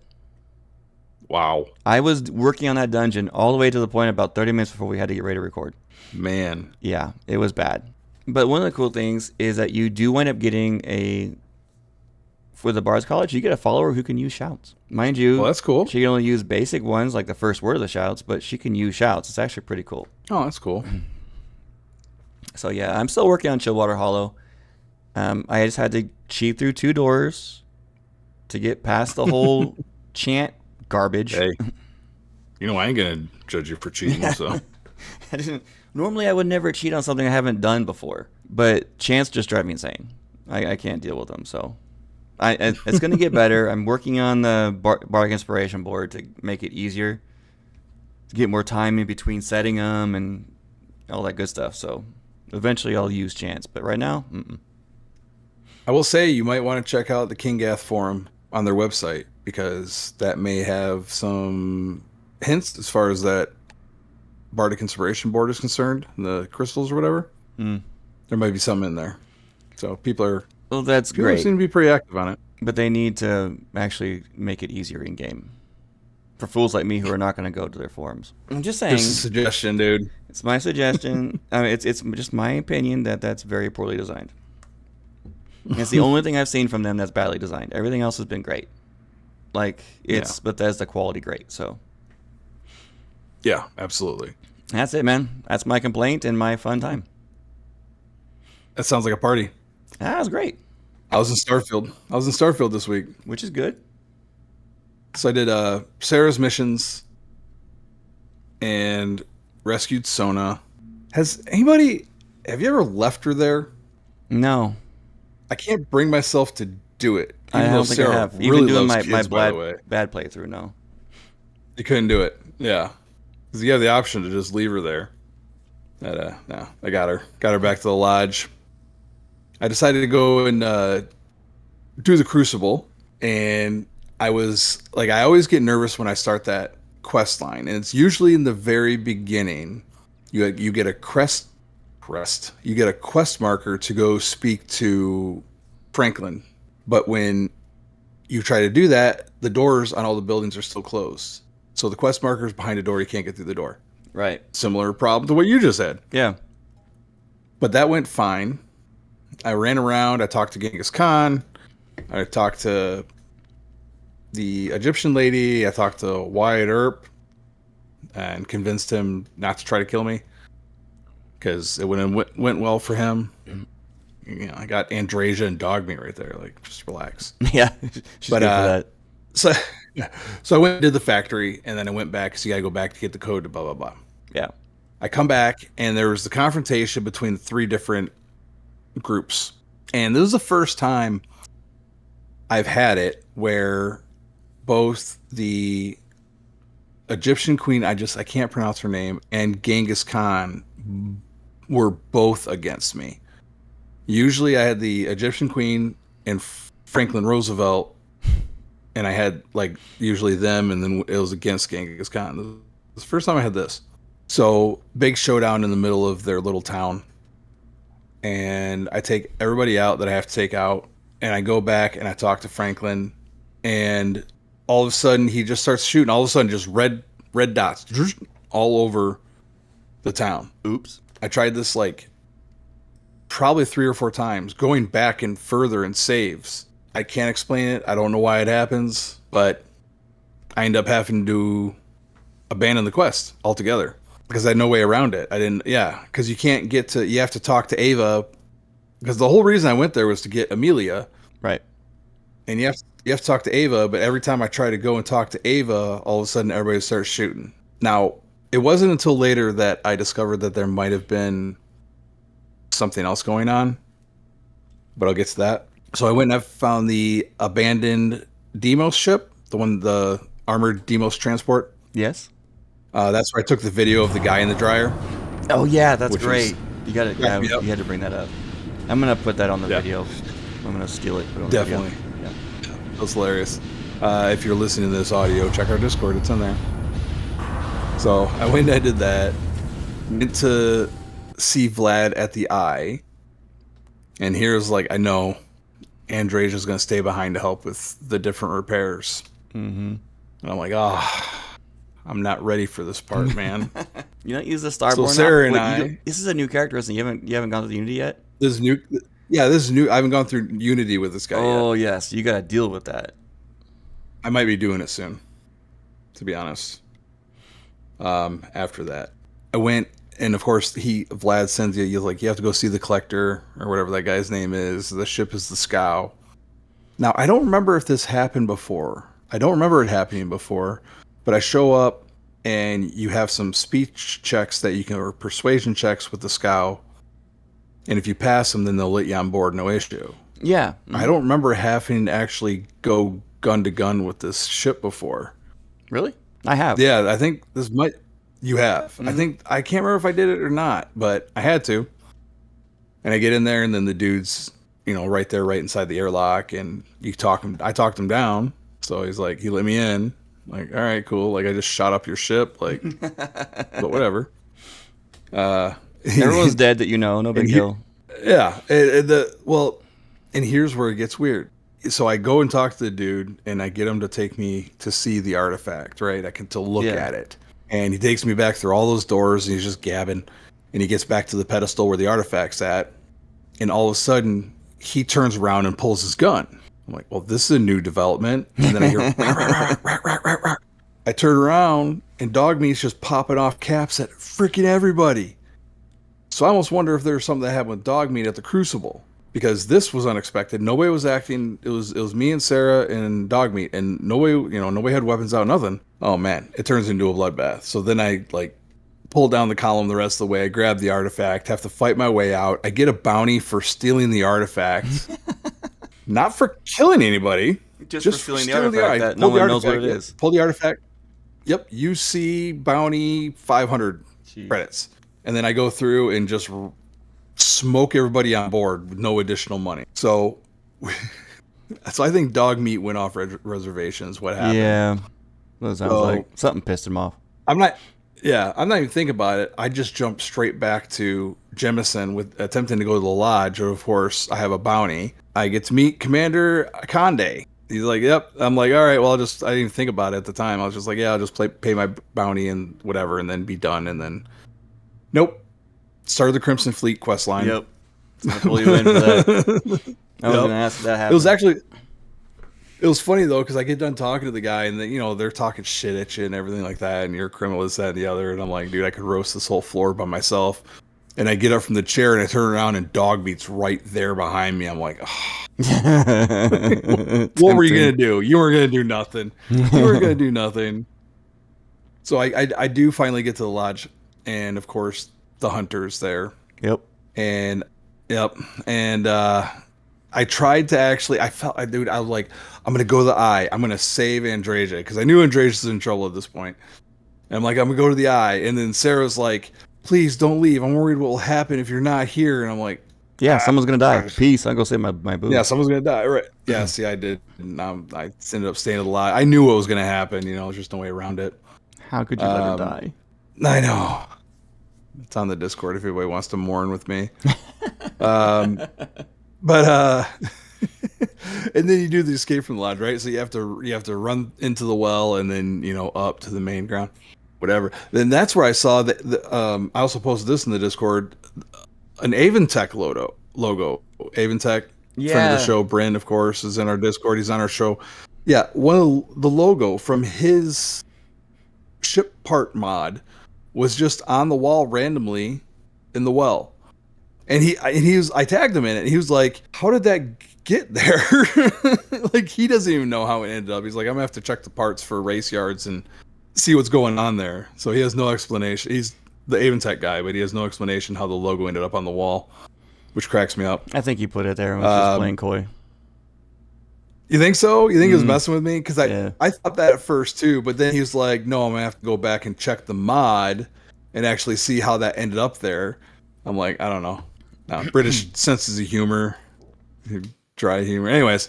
Wow. I was working on that dungeon all the way to the point about 30 minutes before we had to get ready to record. Man. Yeah, it was bad. But one of the cool things is that you do wind up getting for the Bard's College, you get a follower who can use shouts. Mind you, well, that's cool. She can only use basic ones, like the first word of the shouts, but she can use shouts. It's actually pretty cool. Oh, that's cool. So yeah, I'm still working on Chillwater Hollow. I just had to cheat through 2 doors to get past the whole chant garbage. Hey, you know I ain't gonna judge you for cheating. So normally I would never cheat on something I haven't done before, but chants just drive me insane. I can't deal with them. So it's gonna get better. I'm working on the Bardic Inspiration board to make it easier, to get more time in between setting them and all that good stuff. So eventually I'll use chants, but right now, I will say you might want to check out the King Gath forum on their website, because that may have some hints as far as that Bardic Inspiration board is concerned, the crystals or whatever. There might be some in there. So people that's great. Seem to be pretty active on it. But they need to actually make it easier in game for fools like me who are not going to go to their forums. I'm just saying. Just a suggestion, dude. It's my suggestion. I mean, it's just my opinion that that's very poorly designed. It's the only thing I've seen from them that's badly designed. Everything else has been great. Like, it's Bethesda quality great. So yeah, absolutely. That's it, man. That's my complaint and my fun time. That sounds like a party. That was great. I was in Starfield this week, which is good. So I did Sarah's missions and rescued Sona. Have you ever left her there? No. I can't bring myself to do it. I don't think I have. Even doing my bad playthrough, no. You couldn't do it. Yeah. Because you have the option to just leave her there. But, no, I got her. Got her back to the lodge. I decided to go and do the Crucible. And I always get nervous when I start that quest line. And it's usually in the very beginning. You get a you get a quest marker to go speak to Franklin. But when you try to do that, the doors on all the buildings are still closed. So the quest marker is behind a door. You can't get through the door. Right. Similar problem to what you just said. Yeah. But that went fine. I ran around. I talked to Genghis Khan. I talked to the Egyptian lady. I talked to Wyatt Earp and convinced him not to try to kill me because it went well for him. You know, I got Andrasia and Dogmeat right there. Like, just relax. Yeah. She's But good for that. so, so I went and did the factory, and then I went back because you got to go back to get the code to blah blah blah. Yeah. I come back, and there was the confrontation between the three different groups, and this is the first time I've had it where both the Egyptian queen, I can't pronounce her name, and Genghis Khan were both against me. Usually I had the Egyptian queen and Franklin Roosevelt, and I had like usually them, and then it was against Genghis Khan. This is the first time I had this. So big showdown in the middle of their little town, and I take everybody out that I have to take out, and I go back and I talk to Franklin, and all of a sudden he just starts shooting. All of a sudden, just red dots all over the town. Oops. I tried this like probably 3 or 4 times, going back and further in saves. I can't explain it. I don't know why it happens, but I end up having to abandon the quest altogether because I had no way around it. Because you can't get to, you have to talk to Ava, because the whole reason I went there was to get Amelia. Right. And you have to talk to Ava, but every time I try to go and talk to Ava, all of a sudden everybody starts shooting. Now, it wasn't until later that I discovered that there might have been something else going on, but I'll get to that. So I went and I found the abandoned Demos ship, the armored Demos transport. Yes. That's where I took the video of the guy in the dryer. Oh yeah, that's great. You got it. Yeah, Yep. You had to bring that up. I'm gonna put that on the video. I'm gonna steal it. Put it on Definitely. The video. Yeah. That's hilarious. If you're listening to this audio, check our Discord. It's in there. So I went and I did that. Went to see Vlad at the Eye. And here's like, I know Andrasia's going to stay behind to help with the different repairs. Mm-hmm. And I'm like, I'm not ready for this part, man. You don't use the Starborn. So Sarah and this is a new character, isn't it? You haven't gone through Unity yet? This is new. Yeah, this is new. I haven't gone through Unity with this guy yet. Oh, yes. You got to deal with that. I might be doing it soon, to be honest. After that, I went, and of course, Vlad sends you, you have to go see the collector, or whatever that guy's name is. The ship is the Scow. Now, I don't remember if this happened before. I don't remember it happening before, but I show up, and you have some speech checks that you can, or persuasion checks with the Scow. And if you pass them, then they'll let you on board, no issue. Yeah. Mm-hmm. I don't remember having to actually go gun to gun with this ship before. Really? I have. Yeah, I think you have. Mm-hmm. I can't remember if I did it or not, but I had to. And I get in there, and then the dude's, right there, right inside the airlock, and I talked him down. So he's like, he let me in. I'm like, all right, cool. Like, I just shot up your ship, like, but whatever. Everyone's dead that no big deal. Yeah. And here's where it gets weird. So I go and talk to the dude, and I get him to take me to see the artifact, right? To look at it. And he takes me back through all those doors, and he's just gabbing. And he gets back to the pedestal where the artifact's at. And all of a sudden, he turns around and pulls his gun. I'm like, well, this is a new development. And then I hear, rah. I turn around, and Dogmeat's just popping off caps at freaking everybody. So I almost wonder if there was something that happened with Dogmeat at the Crucible. Because this was unexpected. Nobody was acting. It was me and Sarah and Dogmeat, and nobody had weapons out, nothing. Oh man, it turns into a bloodbath. So then I pull down the column the rest of the way. I grab the artifact, have to fight my way out. I get a bounty for stealing the artifact, not for killing anybody, just for stealing the artifact. That no one knows what it is. Pull the artifact. Yep, UC bounty 500 credits, and then I go through and just smoke everybody on board with no additional money. So I think Dogmeat went off reservations. What happened? Yeah, that sounds like something pissed him off. I'm not even thinking about it. I just jumped straight back to Jemison with attempting to go to the lodge. Of course, I have a bounty. I get to meet Commander Conde. He's like, yep. I'm like, all right, well, I didn't even think about it at the time. I was just like, yeah, I'll just pay my bounty and whatever, and then be done. And then, nope. Started the Crimson Fleet quest line. Yep. It's gonna pull you in for that. I was Yep. gonna ask if that happened. It was actually, it was funny though, because I get done talking to the guy, and then, they're talking shit at you and everything like that, and you're a criminal, this, that, and the other. And I'm like, dude, I could roast this whole floor by myself. And I get up from the chair and I turn around and dog meat's right there behind me. I'm like, oh. What were you gonna do? You weren't gonna do nothing. You were gonna do nothing. So I do finally get to the lodge, and of course the hunter's there. Yep. And I tried to actually. I was like, I'm gonna go to the eye. I'm gonna save Andreja because I knew Andreja's in trouble at this point. And I'm like, I'm gonna go to the eye, and then Sarah's like, please don't leave. I'm worried what will happen if you're not here. And I'm like, yeah, someone's gonna die. Peace. I'll go save my boo. yeah, someone's gonna die. Right? Yeah. See, I did. And I ended up staying at the lodge. I knew what was gonna happen. There's just no way around it. How could you let her die? I know. It's on the Discord if anybody wants to mourn with me. But and then you do the escape from the lodge, right? So you have to run into the well and then up to the main ground, whatever. Then that's where I saw that. I also posted this in the Discord, an Aventech logo. Aventech, friend of the show, Bryn, of course, is in our Discord. He's on our show. Yeah, one of the logo from his ship part mod was just on the wall randomly in the well. And I tagged him in it. And he was like, how did that get there? Like, he doesn't even know how it ended up. He's like, I'm gonna have to check the parts for race yards and see what's going on there. So he has no explanation. He's the Aventech guy, but he has no explanation how the logo ended up on the wall, which cracks me up. I think he put it there and was just playing coy. You think so? You think he was messing with me? Because Yeah. I thought that at first too, but then he was like, no, I'm gonna have to go back and check the mod and actually see how that ended up there. I'm like, I don't know. No, British senses of humor, dry humor. Anyways,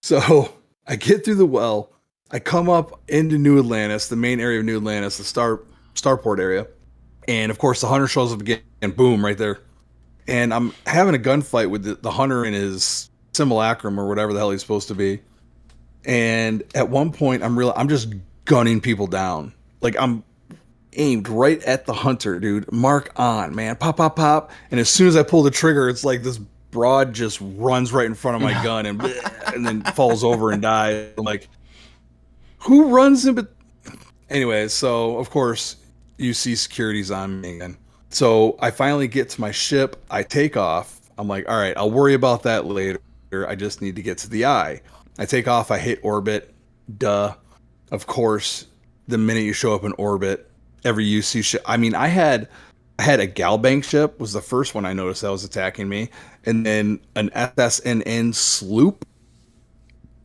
so I get through the well. I come up into New Atlantis, the main area of New Atlantis, the starport area. And of course, the hunter shows up again, and boom, right there. And I'm having a gunfight with the hunter in his simulacrum or whatever the hell he's supposed to be. And at one point, I'm just gunning people down. Like, I'm aimed right at the hunter, dude. Mark on, man. Pop, pop, pop. And as soon as I pull the trigger, it's like this broad just runs right in front of my gun and then falls over and dies. I'm like, who runs in? But anyway, so of course you see security's on me again. So I finally get to my ship. I take off. I'm like, all right, I'll worry about that later. I just need to get to the eye. I take off. I hit orbit. Duh. Of course, the minute you show up in orbit, every UC ship. I mean, I had a Galbank ship was the first one I noticed that was attacking me, and then an SSNN sloop.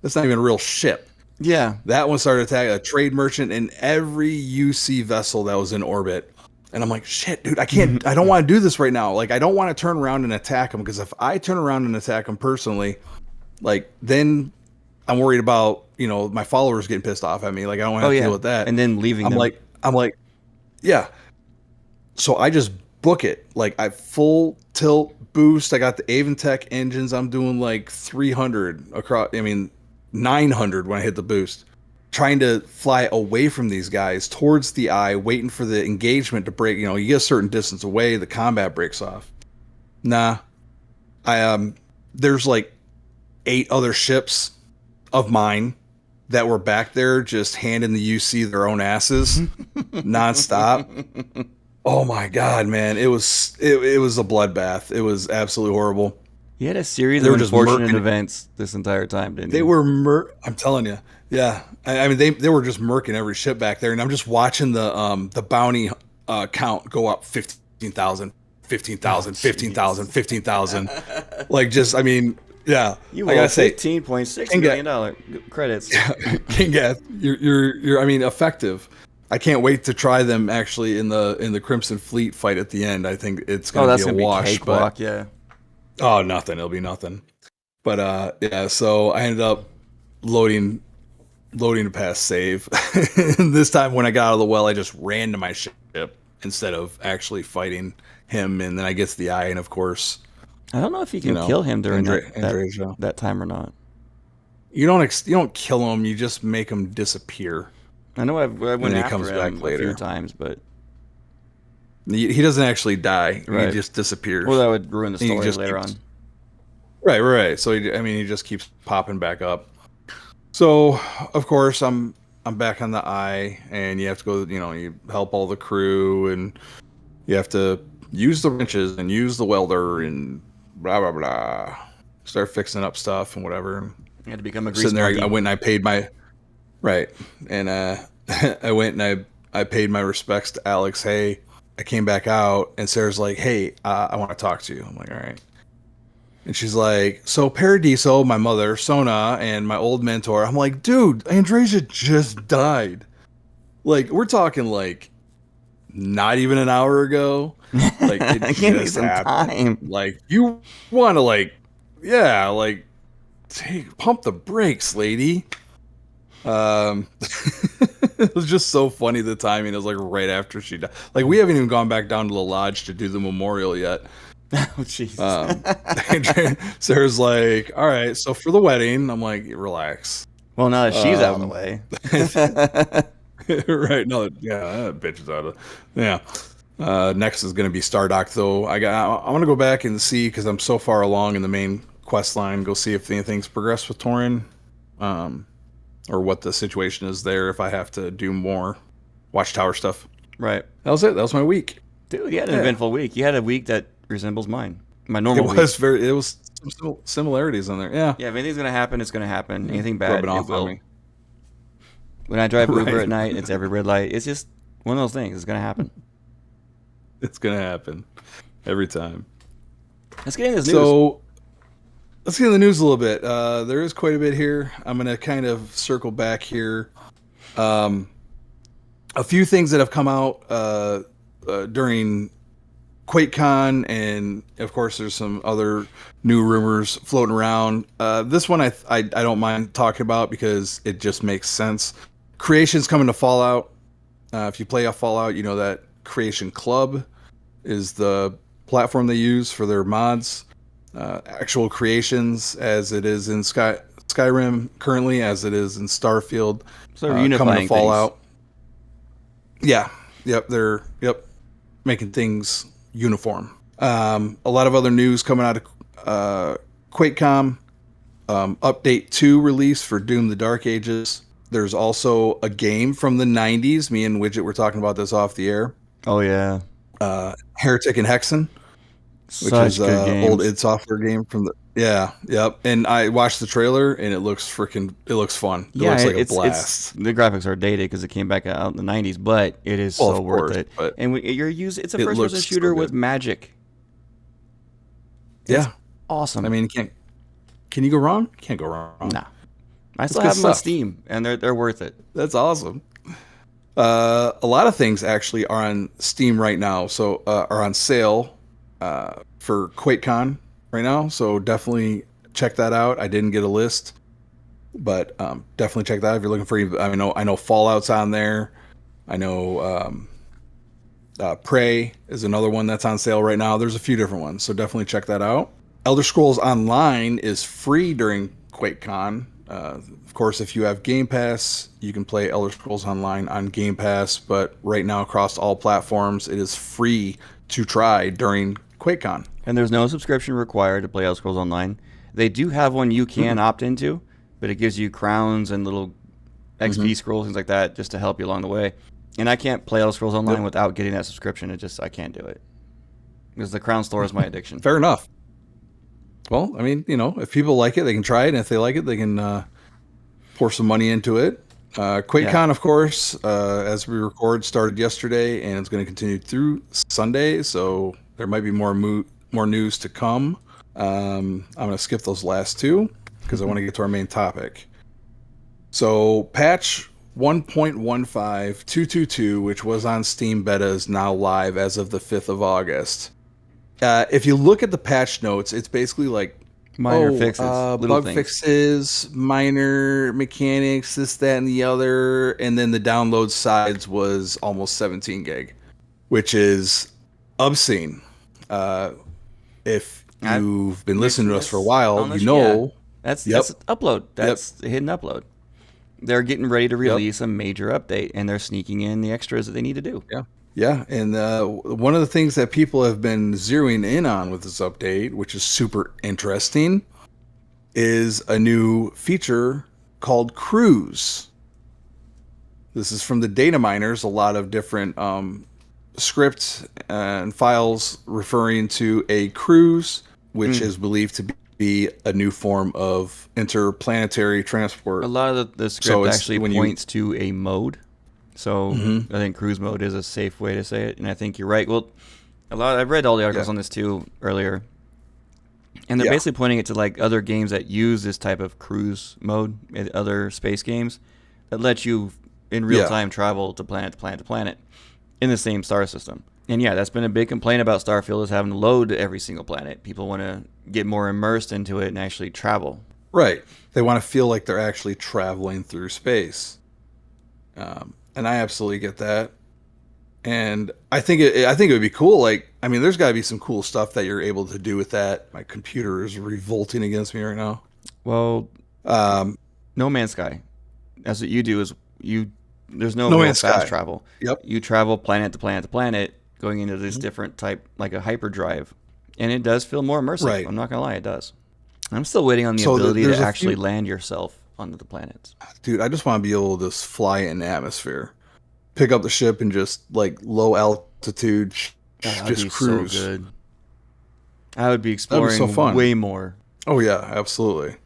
That's not even a real ship. Yeah. That one started attacking a trade merchant and every UC vessel that was in orbit. And I'm like, shit, dude, I don't want to do this right now. Like, I don't want to turn around and attack them, because if I turn around and attack them personally, like, then I'm worried about, my followers getting pissed off at me. Like, I don't want to deal with that. And then leaving them. I'm like, yeah. So I just book it. Like, I full tilt boost. I got the Aventech engines. I'm doing like 300 across. 900 when I hit the boost. Trying to fly away from these guys towards the eye, waiting for the engagement to break. You get a certain distance away, the combat breaks off. Nah. There's like 8 other ships of mine that were back there just handing the UC their own asses nonstop. Oh my God, man. It was a bloodbath. It was absolutely horrible. You had a series of unfortunate events this entire time, didn't you? They were I'm telling you. Yeah. I mean, they were just murking every ship back there, and I'm just watching the bounty count go up 15,000, 15,000, 15,000, 15,000. Like, just, I mean, yeah. You won $15.6 million credits. Yeah, King Gath, you're I mean, effective. I can't wait to try them actually in the Crimson Fleet fight at the end. I think it's going to be a wash. Cakewalk, yeah. Oh, nothing. It'll be nothing. But yeah, so I ended up loading to pass save. This time when I got out of the well, I just ran to my ship instead of actually fighting him. And then I get to the eye, and of course, I don't know if you can kill him during that time or not. you don't kill them. You just make them disappear. I know I went he after comes him back a later. few times, but He doesn't actually die. Right. He just disappears. well, that would ruin the He story just later keeps- on. Right. So he just keeps popping back up. So of course I'm back on the eye, and you have to go. You help all the crew, and you have to use the wrenches and use the welder and blah blah blah. Start fixing up stuff and whatever. You had to become a grease Sitting there, monkey. I went and I paid my right, and I went and I paid my respects to Alex. Hey, I came back out, and Sarah's like, "Hey, I want to talk to you." I'm like, "All right." And she's like, "So Paradiso, my mother, Sona, and my old mentor." I'm like, "Dude, Andresia just died. Like, we're talking like not even an hour ago. Like, it Give me just some happened. time. Like, you want to yeah, pump the brakes, lady." It was just so funny, the timing. It was like right after she died. Like, we haven't even gone back down to the lodge to do the memorial yet. Oh, Jesus. Sarah's like, "All right, so for the wedding," I'm like, "Relax." Well, now that she's out of the way. Right? No, yeah, that bitch is out of. Yeah. Next is going to be Stardock, though. I want to go back and see, because I'm so far along in the main quest line. Go see if anything's progressed with Torin, or what the situation is there. If I have to do more Watchtower stuff. Right. That was it. That was my week. Dude, you had an eventful week. You had a week that resembles mine. My normal week. It was some similarities in there. Yeah. Yeah, if anything's going to happen, it's going to happen. Anything bad, Rubbing it off will. on me. When I drive Uber Right. at night, it's every red light. It's just one of those things. It's going to happen. It's gonna happen every time. Let's get into this news. So let's get in the news a little bit. There is quite a bit here. I'm gonna kind of circle back here. A few things that have come out during QuakeCon, and of course there's some other new rumors floating around. This one I don't mind talking about because it just makes sense. Creation's coming to Fallout. If you play a Fallout, you know that Creation Club is the platform they use for their mods. Actual creations, as it is in Skyrim currently, as it is in Starfield. So they're unifying coming to Fallout. Things. Yeah. Yep. They're making things uniform. A lot of other news coming out of QuakeCon. Update 2 release for Doom: The Dark Ages. There's also a game from the 90s. Me and Wigit were talking about this off the air. Oh, yeah. Heretic and Hexen, which Such is good games. old id Software game from the yep. And I watched the trailer, and it looks fun. It looks like a blast. The graphics are dated because it came back out in the 90s, but it is so worth it. And it's a first-person shooter so with magic. Yeah, awesome. I mean, can you go wrong? Can't go wrong. Nah. I still have them on Steam, and they're worth it. That's awesome. A lot of things actually are on Steam right now, so are on sale for QuakeCon right now. So definitely check that out. I didn't get a list, but definitely check that out if you're looking for. I know Fallout's on there. I know Prey is another one that's on sale right now. There's a few different ones, so definitely check that out. Elder Scrolls Online is free during QuakeCon. Of course, if you have Game Pass, you can play Elder Scrolls Online on Game Pass, but right now across all platforms, it is free to try during QuakeCon. And there's no subscription required to play Elder Scrolls Online. They do have one you can opt into, but it gives you crowns and little XP scrolls, things like that, just to help you along the way. And I can't play Elder Scrolls Online without getting that subscription. I can't do it. Because the crown store is my addiction. Fair enough. Well, I mean, if people like it, they can try it. And if they like it, they can pour some money into it. QuakeCon, of course, as we record, started yesterday, and it's going to continue through Sunday. So there might be more news to come. I'm going to skip those last two because I want to get to our main topic. So patch 1.15222, which was on Steam beta, is now live as of the 5th of August. If you look at the patch notes, it's basically like minor fixes, bug fixes, minor mechanics, this, that, and the other. And then the download size was almost 17 gig, which is obscene. If you've been listening to us for a while, That's Yep. upload. That's a hidden upload. They're getting ready to release a major update, and they're sneaking in the extras that they need to do. Yeah. Yeah. And one of the things that people have been zeroing in on with this update, which is super interesting, is a new feature called Cruise. This is from the data miners, a lot of different scripts and files referring to a cruise, which is believed to be a new form of interplanetary transport. A lot of the script actually points to a mode. So I think cruise mode is a safe way to say it, and I think you're right. Well, I've read all the articles on this too earlier, and they're basically pointing it to like other games that use this type of cruise mode, other space games that let you in real time travel to planet to planet to planet in the same star system. And yeah, that's been a big complaint about Starfield, is having to load to every single planet. People want to get more immersed into it and actually travel. Right. They want to feel like they're actually traveling through space. And I absolutely get that. And I think it would be cool. Like, I mean, there's got to be some cool stuff that you're able to do with that. My computer is revolting against me right now. Well, No Man's Sky. That's what you do. There's no Man's fast Sky. travel. Yep. You travel planet to planet to planet, going into this different type, like a hyperdrive, and it does feel more immersive. Right. I'm not gonna lie, it does. I'm still waiting on the ability to actually land yourself onto the planets. Dude, I just want to be able to just fly in the atmosphere, pick up the ship, and just like low altitude, just cruise. So good. I would be exploring so fun. way more. Oh yeah, absolutely.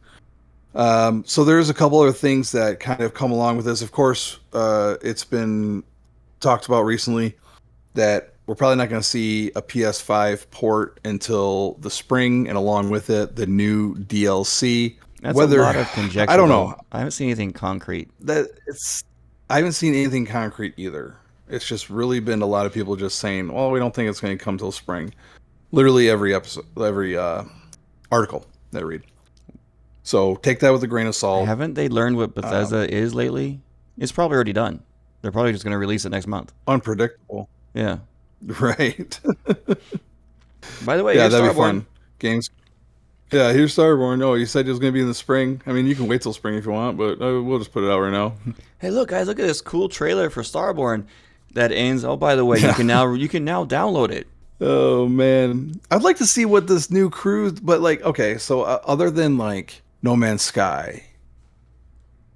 So there's a couple other things that kind of come along with this. Of course, it's been talked about recently that we're probably not going to see a PS5 port until the spring, and along with it, the new DLC. That's a lot of conjecture. I don't know. I haven't seen anything concrete. I haven't seen anything concrete either. It's just really been a lot of people just saying, "Well, we don't think it's going to come till spring." Literally every article that I read. So take that with a grain of salt. Haven't they learned what Bethesda is lately? It's probably already done. They're probably just going to release it next month. Unpredictable. Yeah. Right. By the way, yeah, that'd Starborn. be fun. Games. Yeah, here's Starborn. Oh, you said it was going to be in the spring. I mean, you can wait till spring if you want, but we'll just put it out right now. Hey, look, guys! Look at this cool trailer for Starborn that ends. Oh, by the way, you can now download it. Oh man, I'd like to see what this new cruise. But like, okay, so other than like No Man's Sky,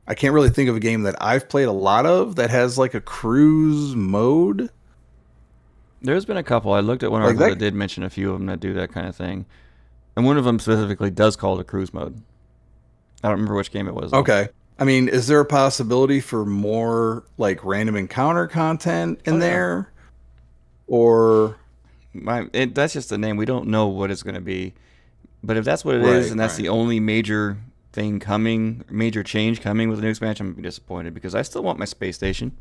I can't really think of a game that I've played a lot of that has like a cruise mode. There's been a couple. I looked at one article that did mention a few of them that do that kind of thing. And one of them specifically does call it a cruise mode. I don't remember which game it was, though. Okay. I mean, is there a possibility for more like random encounter content in there? Or that's just the name. We don't know what it's going to be. But if that's what it is, and that's the only major thing coming, major change coming with the new expansion, I'm disappointed because I still want my space station.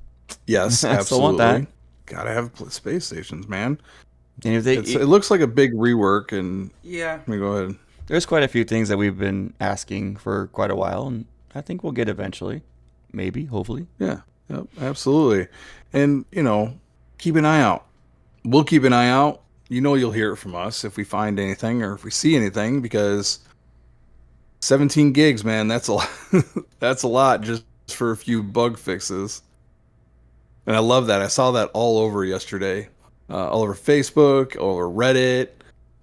Yes, I absolutely. still want that. Gotta have space stations, man. And if it looks like a big rework, and yeah, let me go ahead. There's quite a few things that we've been asking for quite a while, and I think we'll get eventually, maybe, hopefully. Yeah, yep, absolutely. And keep an eye out. We'll keep an eye out. You'll hear it from us if we find anything or if we see anything, because 17 gigs, man, that's a lot. That's a lot just for a few bug fixes. And I love that. I saw that all over yesterday. All over Facebook, all over Reddit.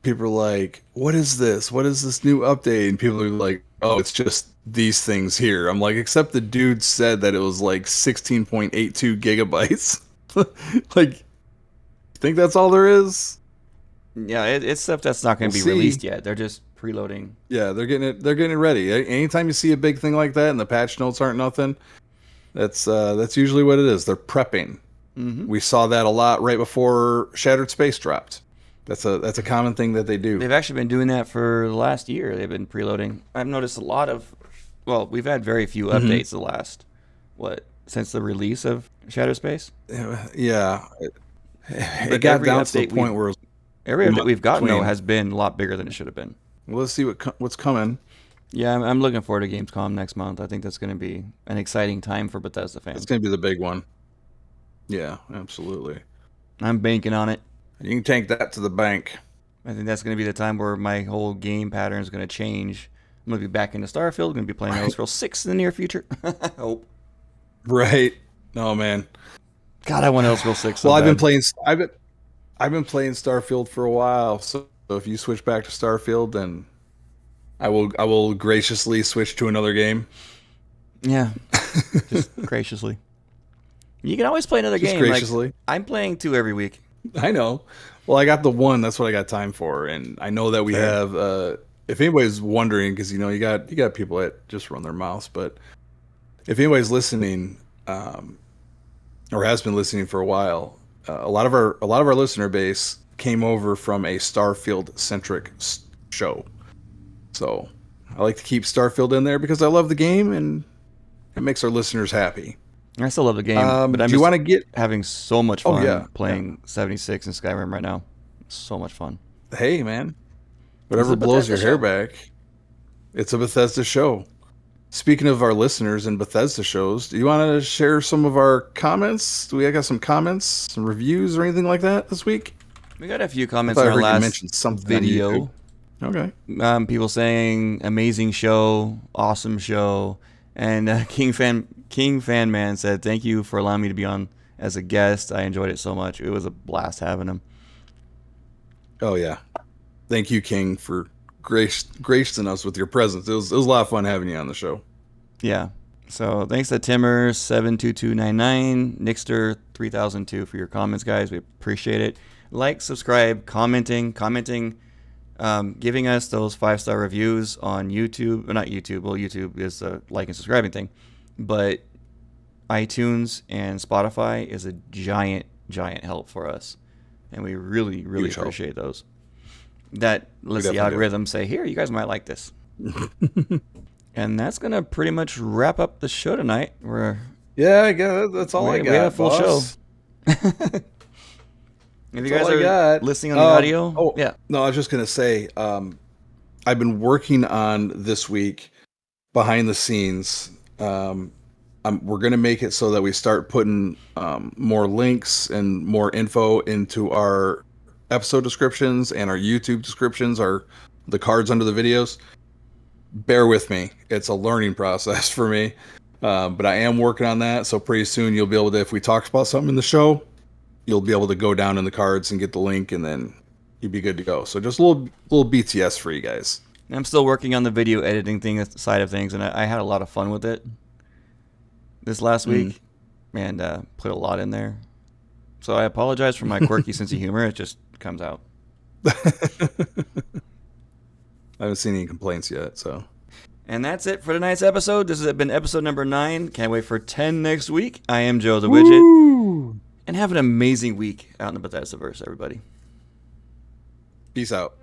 People are like, what is this? What is this new update? And people are like, oh, it's just these things here. I'm like, except the dude said that it was like 16.82 gigabytes. Like, think that's all there is? Yeah, it's stuff that's not going to be released yet. They're just preloading. Yeah, they're getting it ready. Anytime you see a big thing like that and the patch notes aren't nothing, that's usually what it is. They're prepping. Mm-hmm. We saw that a lot right before Shattered Space dropped. That's a common thing that they do. They've actually been doing that for the last year. They've been preloading. I've noticed a lot of, we've had very few updates the last, since the release of Shattered Space? Yeah. It got down to the point where every update we've gotten, though, has been a lot bigger than it should have been. Well, let's see what's coming. Yeah, I'm looking forward to Gamescom next month. I think that's going to be an exciting time for Bethesda fans. It's going to be the big one. Yeah, absolutely. I'm banking on it. You can take that to the bank. I think that's going to be the time where my whole game pattern is going to change. I'm going to be back into Starfield. Going to be playing Elder Scrolls 6 in the near future. I hope. Right. Oh man. God, I want Elder Scrolls 6 so Well, I've bad. been playing Starfield for a while. So if you switch back to Starfield, then I will graciously switch to another game. Yeah. Just graciously. You can always play another Just game. graciously. Like, I'm playing 2 every week. I know. Well, I got the 1. That's what I got time for, and I know that we Fair. have. If anybody's wondering, because you got people that just run their mouths, but if anybody's listening, or has been listening for a while, a lot of our listener base came over from a Starfield centric show. So I like to keep Starfield in there because I love the game and it makes our listeners happy. I still love the game, but I'm Do you want to get? having so much Oh fun yeah, playing 76 in Skyrim right now. So much fun. Hey man, It's whatever a blows Bethesda your hair show. back. It's a Bethesda show. Speaking of our listeners and Bethesda shows, do you want to share some of our comments? Do we got some comments, some reviews, or anything like that this week? We got a few I comments thought in I our heard you last mention something on video. YouTube. Okay. People saying amazing show, awesome show, and King Fan Man said thank you for allowing me to be on as a guest. I enjoyed it so much. It was a blast having him. Oh yeah. Thank you, King, for gracing us with your presence. It was a lot of fun having you on the show. Yeah. So thanks to Timmer72299, Nixter3002 for your comments, guys. We appreciate it. Like, subscribe, commenting, giving us those 5-star reviews on YouTube. Well, not YouTube. Well, YouTube is a like and subscribing thing. But iTunes and Spotify is a giant help for us. And we really Huge help. appreciate those. That lets the definitely do. algorithm say, here, you guys might like this. And that's going to pretty much wrap up the show tonight. Yeah, I guess that's all I got. We have a full boss. show. If you guys all I are got. listening on the audio, yeah. No, I was just gonna say, I've been working on this week behind the scenes. We're gonna make it so that we start putting more links and more info into our episode descriptions and our YouTube descriptions, the cards under the videos. Bear with me; it's a learning process for me, but I am working on that. So pretty soon you'll be able to, if we talk about something in the show, you'll be able to go down in the cards and get the link, and then you'd be good to go. So just a little BTS for you guys. I'm still working on the video editing side of things, and I had a lot of fun with it this last week, and put a lot in there. So I apologize for my quirky sense of humor. It just comes out. I haven't seen any complaints yet, so. And that's it for tonight's episode. This has been episode number 9. Can't wait for 10 next week. I am Joe the Widget. Woo! And have an amazing week out in the Bethesdaverse, everybody. Peace out.